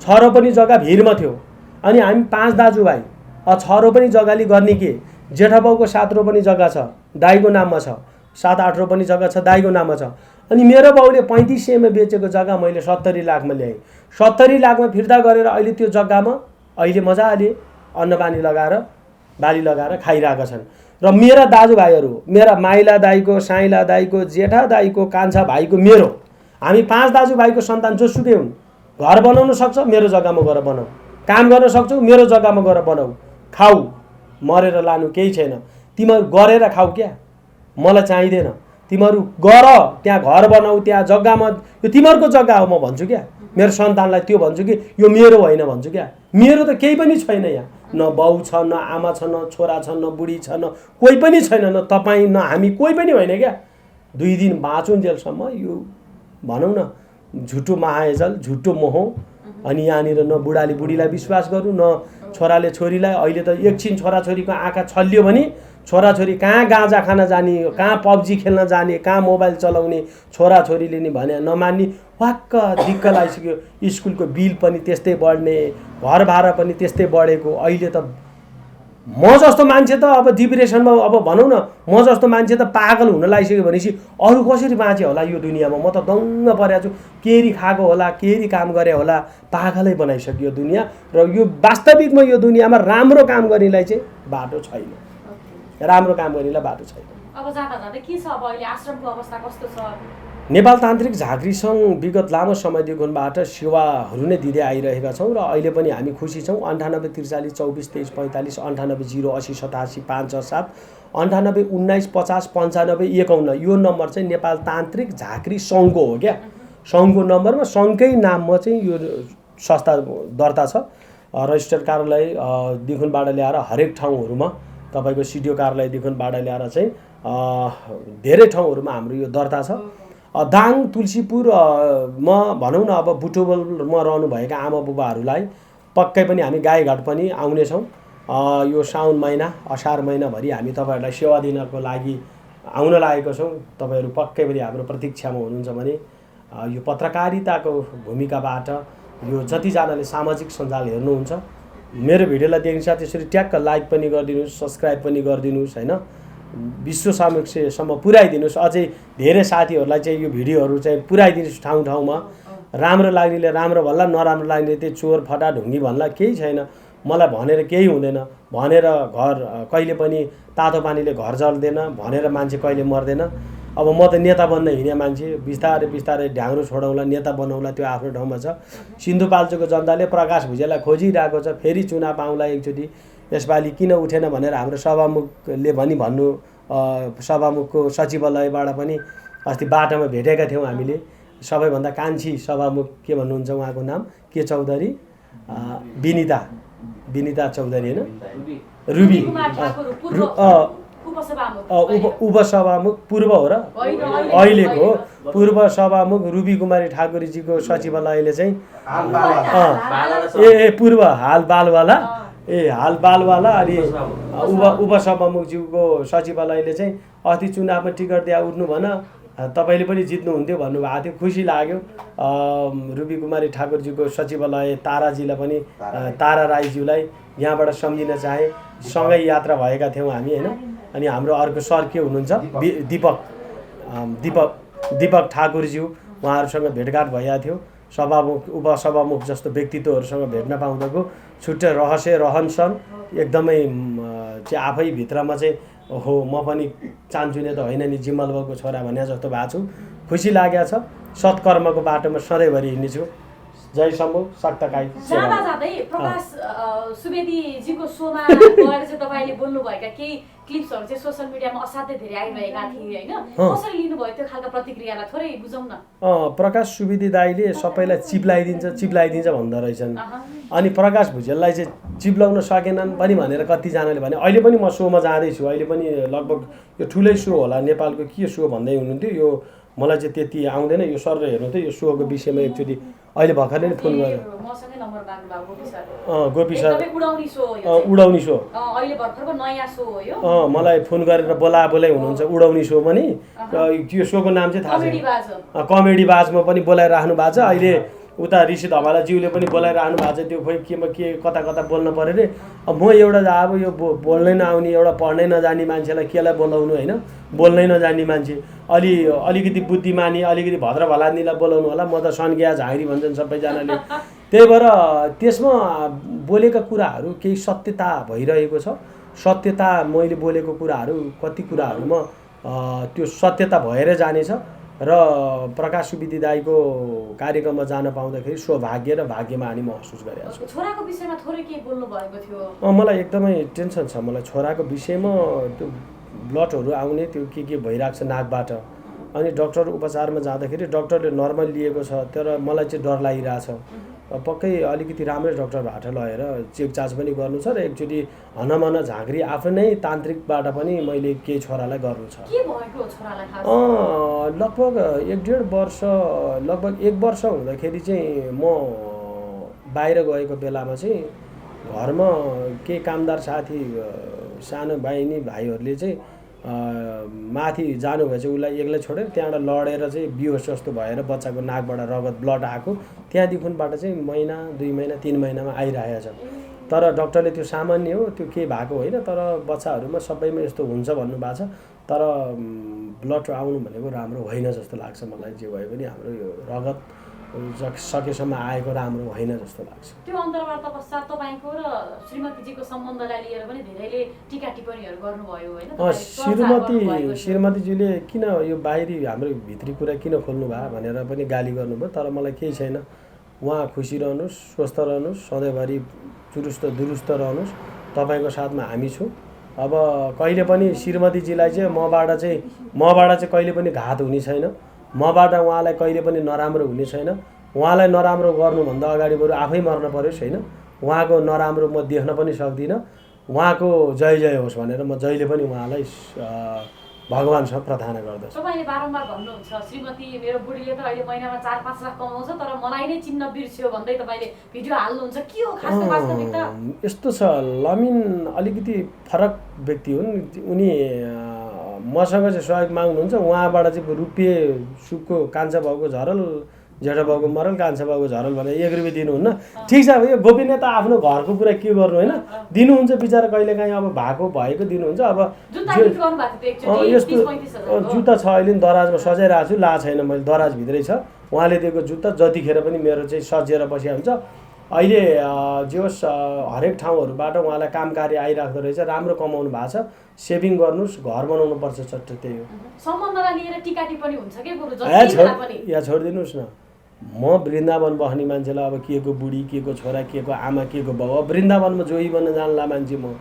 6 रोपनी जग्गा भिरमा थियो अनि हामी 5 दाजुभाइ 6 रोपनी जग्गाले गर्ने के जेठा बाउको 7 रोपनी जग्गा छ दाइको नाममा छ 7-8 रोपनी जग्गा छ दाइको नाममा छ अनि मेरो बाउले 3500 मा बेचेको जग्गा मैले 70 लाखमा ल्याएँ 70 लाखमा फिर्ता गरेर अहिले त्यो जग्गामा अहिले मजाले अन्नबाली लगाएर बाली लगाएर खाइरहेका छन् र मेरा दाजुभाइहरू मेरा माइला दाइको साइला दाइको जेठा दाइको कान्छा भाइको मेरो हामी 5 दाजुभाइको सन्तान जोसुकै हुन् घर बनाउन सक्छ मेरो जग्गामा गएर बनाऊ काम गर्न सक्छौ मेरो जग्गामा गएर बनाऊ खाऊ मरेर लानु केही छैन तिमीहरू गरेर खाऊ क्या मलाई चाहिँदैन तिमीहरू गर त्यहाँ घर बनाऊ त्यहाँ जग्गामा यो तिमीहरूको जग्गा हो म भन्छु क्या मेरो सन्तानलाई त्यो भन्छु कि यो मेरो होइन भन्छु क्या मेरो त केही पनि छैन यहाँ न बाउ छ न आमा छ न छोरा छ न बुढी छ न कोही पनि छैन न तपाईँ न हामी कोही पनि होइन क्या 2 दिन बाँचुन्जेलसम्म यो भनौँ न झुटो महाएजल झुटो मोह अनि यहाँनिर न बुढाले बुढीलाई विश्वास गर्नु न छोराले छोरीलाई अहिले त एकछिन छोराछोरीको आँखा छल्लियो भने छोराछोरी कहाँ गाँजा खान जाने कहाँ पब्जी खेल्न जाने कहाँ मोबाइल चलाउने छोराछोरीले नि भने नमान्ने वाक्क दिक्क लागिसक्यो स्कुलको बिल पनि त्यस्तै बढ्ने घर भाडा पनि त्यस्तै बढेको अहिले त म जस्तो मान्छे त अब डिप्रेसनमा अब भनौँ न म जस्तो मान्छे त पागल हुन लागिसक्यो भनेपछि अरू कसरी बाँचे होला यो दुनियाँमा म त दङ्ग परेको छु केरी खाएको होला केरी काम गरे होला पागलै बनाइसक्यो दुनियाँ र यो वास्तविकमा यो दुनियाँमा राम्रो काम गर्नेलाई चाहिँ बाटो छैन राम्रो काम गर्नेलाई बाटो छैन अब जाँदा जाँदै के छ अब अहिले आश्रमको अवस्था कस्तो छ नेपाल तान्त्रिक झाँक्री सङ्घ विगत लामो समयदेखिबाट सेवाहरू नै दिँदै आइरहेका छौँ र अहिले पनि हामी खुसी छौँ 98 43 24 23 45 98 0 80 87 567 98 19 50 95 51 यो नम्बर चाहिँ नेपाल तान्त्रिक झाँक्री सङ्घको हो क्या सङ्घको नम्बरमा सङ्घकै नाममा चाहिँ यो संस्था दर्ता छ। रजिस्टर कार्यालय दिखुनबाट ल्याएर हरेक ठाउँहरूमा तपाईँको सिडिओ कार्यालयदेखिबाट ल्याएर चाहिँ धेरै ठाउँहरूमा हाम्रो यो दर्ता छ। दाङ तुलसीपुरमा भनौँ न अब बुटोबलमा रहनुभएका आमा बुबाहरूलाई पक्कै पनि हामी गाईघाट पनि आउनेछौँ। यो साउन महिना असार महिनाभरि हामी तपाईँहरूलाई सेवा दिनको लागि आउन लागेको छौँ। तपाईँहरू पक्कै पनि हाम्रो प्रतीक्षामा हुनुहुन्छ भने यो पत्रकारिताको भूमिकाबाट यो जतिजनाले सामाजिक सञ्जाल हेर्नुहुन्छ मेरो भिडियोलाई देख्ने साथ यसरी ट्याक्क लाइक पनि गरिदिनुहोस्, सब्सक्राइब पनि गरिदिनुहोस् होइन, विश्व समक्षसम्म पुर्याइदिनुहोस्। अझै धेरै साथीहरूलाई चाहिँ यो भिडियोहरू चाहिँ पुर्याइदिनुहोस् ठाउँ ठाउँमा। राम्रो लाग्नेले राम्रो भन्ला, नराम्रो लाग्नेले त्यही चोर फटा ढुङ्गी भन्ला, केही छैन। मलाई भनेर केही हुँदैन, भनेर घर कहिले पनि तातो पानीले घर जल्दैन, भनेर मान्छे कहिले मर्दैन। अब म त नेता बन्न हिँड्ने मान्छे, बिस्तारै बिस्तारै ढ्याङ्ग्रो छोडाउँला, नेता बनाउँला, त्यो आफ्नो ठाउँमा छ। सिन्धुपाल्चोकको जनताले प्रकाश भुजेललाई खोजिरहेको छ, फेरि चुनाव आउँला एकचोटि, यसपालि किन उठेन भनेर हाम्रो सभामुखले भन्नु सभामुखको सचिवालयबाट पनि अस्ति बाटोमा भेटेका थियौँ हामीले। सबैभन्दा कान्छी सभामुख के भन्नुहुन्छ उहाँको नाम के चौधरी, विनिता चौधरी होइन, रुबी उपसभामुख पूर्व हो र अहिलेको पूर्व सभामुख रुबी कुमारी ठाकुरीजीको सचिवालयले चाहिँ पूर्व हाल बालवाला हाल बालवाला अनि उपसभामुखज्यूको सचिवालयले चाहिँ अस्ति चुनावमा टिकट दिए उठ्नु भन, तपाईँले पनि जित्नुहुन्थ्यो भन्नुभएको थियो। खुसी लाग्यो। रुबी कुमारी ठाकुरजीको सचिवालय ताराजीलाई पनि तारा राईज्यूलाई यहाँबाट सम्झिन चाहे। सँगै यात्रा भएका थियौँ हामी होइन। अनि हाम्रो अर्को सर के हुनुहुन्छ दीपक ठाकुरज्यू, उहाँहरूसँग भेटघाट भइएको थियो। सभामुख उपसभामुख जस्तो व्यक्तित्वहरूसँग भेट्न पाउँदाको छुट्टै रहस्य रहनसहन एकदमै चाहिँ आफै भित्रमा चाहिँ ओहो म पनि चान्चुने त होइन नि जिम्मलबाबुको छोरा भने जस्तो भएको छु। खुसी लागेको छ। सत्कर्मको बाटोमा सधैँभरि हिँड्नेछु। जय शम्भु सक्तकाई। जाँदै प्रकाश सुवेदीजीको सोमा गएर चाहिँ तपाईँले बोल्नुभएका केही क्लिप्सहरू चाहिँ सोसियल मिडियामा असाध्यै धेरै आइरहेका थिए होइन, कसरी लिनुभयो त्यो खालको प्रतिक्रियालाई थोरै बुझौँ न। प्रकाश सुवेदी दाईले सबैलाई चिप्लाइदिन्छ भन्दो रहेछन्। अनि प्रकाश भुजेललाई चाहिँ चिप्लाउन सकेनन् पनि भनेर कतिजनाले भने। अहिले पनि म सोमा जाँदैछु, अहिले पनि लगभग यो ठुलै सो होला नेपालको, के सो भन्दै हुनुहुन्थ्यो। यो मलाई चाहिँ त्यति आउँदैन यो सर हेर्नु त, यो सोको विषयमा एकचोटि अहिले भर्खरै फोन गरेँ गोपी सर उडाउने सो मलाई फोन गरेर बोलाइ हुनुहुन्छ। उडाउने सो पनि त्यो सोको नाम चाहिँ थाहा छैन। कमेडी बाजमा पनि बोलाइराख्नु भएको छ। अहिले उता ऋषि धमालाज्यूले पनि बोलाइरहनु भएको छ। त्यो खोइ केमा के कता कता बोल्नु पऱ्यो अरे। अब म एउटा अब यो बोल्नै नआउने एउटा पढ्नै नजान्ने मान्छेलाई केलाई बोलाउनु होइन, बोल्नै नजान्ने मान्छे अलिकति बुद्धिमानी अलिकति भद्र भलादनीलाई बोलाउनु होला। म त सन्किया झाँग्री भन्छन् सबैजनाले। त्यही भएर त्यसमा बोलेका कुराहरू केही सत्यता भइरहेको छ। सत्यता मैले बोलेको कुराहरू कति कुराहरूमा त्यो सत्यता भएर जानेछ। र प्रकाश सुवेदी दाईको कार्यक्रममा जान पाउँदाखेरि सौभाग्य र भाग्यमा हामी महसुस गरेका छौँ। छोराको विषयमा थोरै के बोल्नु भएको थियो? मलाई एकदमै टेन्सन छ। मलाई छोराको विषयमा त्यो ब्लडहरू आउने त्यो के भइरहेको छ नाकबाट। अनि डक्टर उपचारमा जाँदाखेरि डक्टरले नर्मल लिएको छ, तर मलाई चाहिँ डर लागिरहेछ। पक्कै अलिकति राम्रै डक्टरबाट लगेर चेकचाच पनि गर्नु छ र एकचोटि हनमन झाँक्री आफै नै तान्त्रिकबाट पनि मैले केही छोरालाई गर्नु छ। लगभग 1.5 वर्ष लगभग 1 वर्ष हुँदाखेरि चाहिँ म बाहिर गएको बेलामा चाहिँ घरमा केही कामदार साथी सानो बहिनी भाइहरूले चाहिँ माथि जानुभएछ, उसलाई एक्लै छोडेर त्यहाँबाट लडेर चाहिँ बिहोस जस्तो भएर बच्चाको नाकबाट रगत ब्लड आएको। त्यहाँदेखिबाट चाहिँ महिना 2 महिना 3 महिनामा आइरहेको छ। तर डक्टरले त्यो सामान्य हो, त्यो केही भएको होइन, तर बच्चाहरूमा सबैमा यस्तो हुन्छ भन्नुभएको छ। तर ब्लड आउनु भनेको राम्रो होइन जस्तो लाग्छ मलाई। जे भए पनि हाम्रो यो रगत सकेसम्म आएको राम्रो होइन जस्तो लाग्छ। त्यो अन्तर्वार्ता पश्चात तपाईँको र श्रीमतीजीको सम्बन्धलाई लिएर पनि धेरैले टिका टिप्पणीहरू गर्नुभयो होइन? श्रीमतीजीले किन यो बाहिरी हाम्रो भित्री कुरा किन खोल्नु भयो भनेर पनि गाली गर्नुभयो। तर मलाई केही छैन। उहाँ खुसी रहनुहोस्, स्वस्थ रहनुहोस्, सधैँभरि चुरुस्त दुरुस्त रहनुहोस्। तपाईँको साथमा हामी छौँ। अब कहिले पनि श्रीमतीजीलाई चाहिँ मबाट चाहिँ कहिले पनि घात हुने छैन। मबाट उहाँलाई कहिले पनि नराम्रो हुने छैन। उहाँलाई नराम्रो गर्नुभन्दा अगाडि बरु आफै मर्न पर्यो होइन। उहाँको नराम्रो म देख्न पनि सक्दिनँ। उहाँको जय जय होस् भनेर म जहिले पनि उहाँलाई भगवान्सँग प्रार्थना गर्दछु। तपाईँले बारम्बार भन्नुहुन्छ श्रीमती मेरो बुढीले त अहिले महिनामा 4-5 लाख कमाउँछ तर मलाई नै चिन्न बिर्स्यो भन्दै तपाईँले भिडियो हाल्नुहुन्छ। के हो खासमा वास्तविकता? यस्तो छ, लमिन अलिकति फरक व्यक्ति हुन्। उनी मसँग चाहिँ सहयोग माग्नुहुन्छ, उहाँबाट चाहिँ रुपियाँ सुकको कान्छा बाउको झरल, जेठा बाउको मरल, कान्छा बाउको झरल भनेर 1 रुपियाँ दिनुहुन्न। ठिक छ, यो गोपनीयता आफ्नो घरको कुरा के गर्नु होइन, दिनुहुन्छ बिचरा कहिलेकाहीँ अब भएको दिनुहुन्छ। अब यस्तो जुत्ता छ अहिले दराजमा सजाइरहेको छु, ला छैन मैले, दराजभित्रै छ। उहाँले दिएको जुत्ता जतिखेर पनि मेरो चाहिँ सजिएर बसिया हुन्छ। अहिले जे होस् हरेक ठाउँहरूबाट उहाँलाई काम कार्य आइराख्दो रहेछ, राम्रो कमाउनु भएको छ। सेभिङ गर्नुहोस्, घर बनाउनु पर्छ, चट्ट त्यही हो। सम्बन्धलाई लिएर टिका टिप्पणी हुन्छ के बरु जति या छोडिदिनुहोस् न। म वृन्दावन बस्ने मान्छेलाई अब के को बुढी, के को छोरा, के को आमा, के को बाउ, अब वृन्दावनमा जोई बन्न जानला मान्छे म।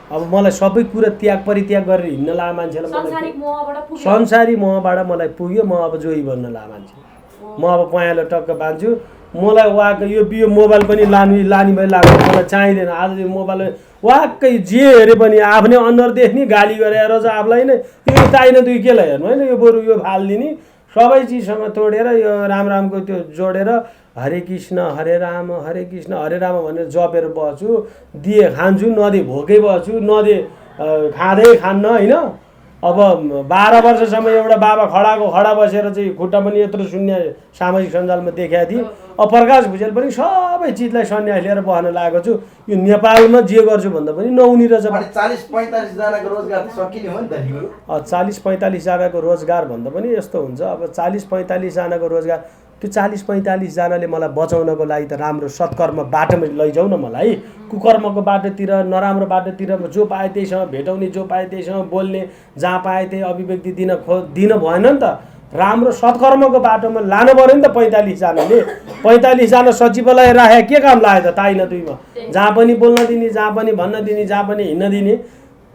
अब मलाई सबै कुरा त्याग परित्याग गरेर हिँड्न ला मान्छेलाई, संसारी मोहबाट मलाई पुग्यो। म अब जोई बन्न ला मान्छे। म अब पयालो टक्क बाँध्छु। मलाई वाक्क यो मोबाइल पनि लानी भए लाग्छ, मलाई चाहिँदैन। आज यो मोबाइल वाक्कै जे हेरे पनि आफ्नै अनुहार देख्ने, गाली गरेर चाहिँ आफूलाई नै यो चाहिँन दुई केलाई हेर्नु होइन, यो बरु यो फालिदिने। सबै चिजसँग तोडेर यो रामको त्यो जोडेर हरे कृष्ण हरे राम भनेर जपेर बस्छु। दिए खान्छु, नदिए भोकै बस्छु, नदिए खाँदै खान्न होइन। अब 12 वर्षसम्म एउटा बाबा खडा बसेर चाहिँ खुट्टा पनि यत्रो शून्य सामाजिक सञ्जालमा देखाएको थिएँ। अब प्रकाश भुजेल पनि सबै चिजलाई सन्यास लिएर बस्न लागेको छु। यो नेपालमा जे गर्छु भन्दा पनि नहुने रहेछ। 40-45 जनाको रोजगार सकिने हो नि त। 40-45 जनाको रोजगार भन्दा पनि यस्तो हुन्छ। अब 40-45 जनाको रोजगार, त्यो 40-45 जनाले मलाई बचाउनको लागि त राम्रो सत्कर्म बाटोमा लैजाऊ न मलाई। कुकर्मको बाटोतिर, नराम्रो बाटोतिर जो पाए त्यहीसँग भेटाउने, जो पाए त्यहीसँग बोल्ने, जहाँ पाए त्यही अभिव्यक्ति दिन भएन नि त। राम्रो सत्कर्मको बाटोमा लानु पऱ्यो नि त। 45 जनाले 45 जना सचिवालय राखे के काम लाग्यो त? ताइन दुईमा जहाँ पनि बोल्न दिने, जहाँ पनि भन्न दिने, जहाँ पनि हिँड्न दिने,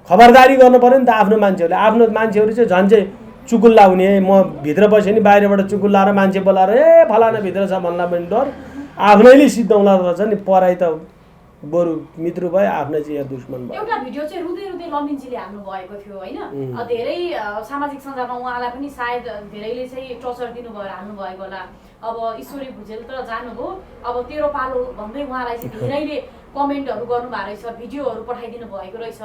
खबरदारी गर्नु पऱ्यो नि त आफ्नो मान्छेहरूले। आफ्नो मान्छेहरू चाहिँ झन् चाहिँ चुकुल्ला हुने। म भित्र बसेँ नि बाहिरबाट चुकुल्लाएर मान्छे बोलाएर ए फलाना भित्र छ भन्ला पनि डर। आफ्नैले सिद्धाउँला रहेछ नि, पराई त बरु मित्र भयो, आफ्नै चाहिँ यहाँ दुश्मन भयो। एउटा भिडियो चाहिँ रुँदै लमिनजीले हाल्नु भएको थियो होइन। धेरै सामाजिक सञ्जालमा उहाँलाई पनि सायद धेरैले चाहिँ टर्चर दिनुभयो, हाल्नु भएको होला। अब ईश्वरी भुजेल त जानुभयो, अब तेरो पालो भन्दै उहाँलाई चाहिँ धेरैले कमेन्टहरू गर्नुभएको रहेछ, भिडियोहरू पठाइदिनु भएको रहेछ।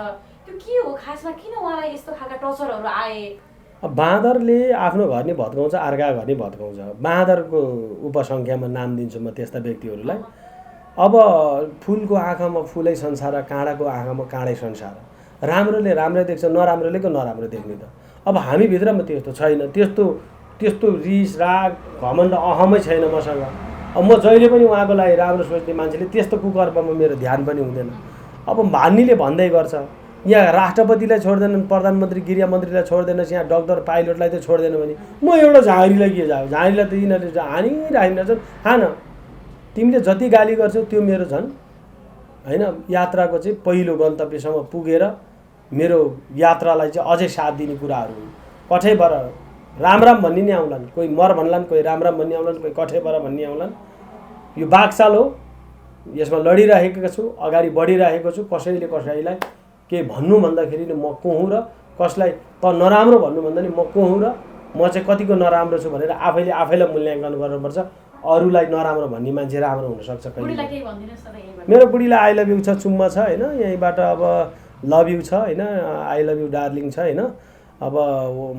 त्यो के हो खासमा, किन उहाँलाई यस्तो खालका टर्चरहरू आए? बाँदरले आफ्नो घर नि भत्काउँछ, अर्का घर नि भत्काउँछ। बाँदरको उपसङ्ख्यामा नाम दिन्छु म त्यस्ता व्यक्तिहरूलाई। अब फुलको आँखामा फुलै संसार, काँडाको आँखामा काँडै संसार। राम्रोले राम्रै देख्छ, नराम्रोले को नराम्रो देख्ने त। अब हामी भित्रमा त्यस्तो छैन, त्यस्तो रिस राग घमण्ड अहमै छैन मसँग। अब म जहिले पनि उहाँको लागि राम्रो सोच्ने मान्छेले त्यस्तो कुकर्ममा मेरो ध्यान पनि हुँदैन। अब भन्नेले भन्दै गर्छ, यहाँ राष्ट्रपतिलाई छोड्दैनन्, प्रधानमन्त्री गृहमन्त्रीलाई छोड्दैनस्, यहाँ डक्टर पाइलटलाई त छोड्दैन भने म एउटा झाँक्रीलाई के जाऊ? झाँक्रीलाई त यिनीहरूले हानिराखेको छन्। हान, तिमीले जति गाली गर्छौ त्यो मेरो झन् होइन। यात्राको चाहिँ पहिलो गन्तव्यसम्म पुगेर मेरो यात्रालाई चाहिँ अझै साथ दिने कुराहरू हुन्। कठैबाट राम भन्ने नि आउलान्, कोही मर भन्लान्, कोही राम भन्ने आउलान्, कोही कठैबाट भन्ने आउलान्। यो बागचाल हो, यसमा लडिरहेको छु, अगाडि बढिरहेको छु। कसैले कसैलाई के भन्नु भन्दाखेरि नि म को हुँ र कसलाई त नराम्रो भन्नु भन्दा नि म को हुँ र म चाहिँ कतिको नराम्रो छु भनेर आफैलाई मूल्याङ्कन गर्नुपर्छ। अरूलाई नराम्रो भन्ने मान्छे राम्रो हुनसक्छ कहिले। मेरो बुढीलाई आई लभ यू छ, चुम्मा छ होइन। यहीँबाट अब लभ यू छ होइन, आई लभ यू डार्लिङ छ होइन। अब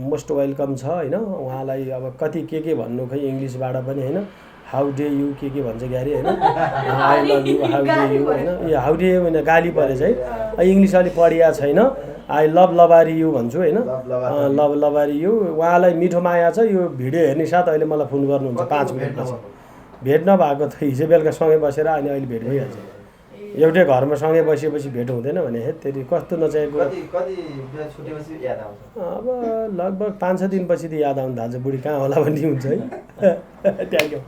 मोस्ट वेलकम छ होइन। उहाँलाई अब कति के भन्नु खै इङ्ग्लिसबाट पनि होइन। हाउ डे यु के भन्छ क्यारे होइन। I love you, how day you होइन। यो हाउ डे यु होइन, गाली परेछ है। इङ्ग्लिस अलि पढिया छैन। आई लभ लबारी यु भन्छु होइन। लभ लबारी यु। उहाँलाई मिठो माया छ। यो भिडियो हेर्ने साथ अहिले मलाई फोन गर्नुहुन्छ 5 मिनटपछि। भेट नभएको त हिजो बेलुका सँगै बसेर अनि अहिले भेट भइहाल्छ। एउटै घरमा सँगै बसेपछि भेट हुँदैन भने हे तेरि कस्तो नचाहेको। अब लगभग 5-6 दिनपछि त याद आउनु थाल्छ बुढी कहाँ होला भन्ने हुन्छ है। Thank you.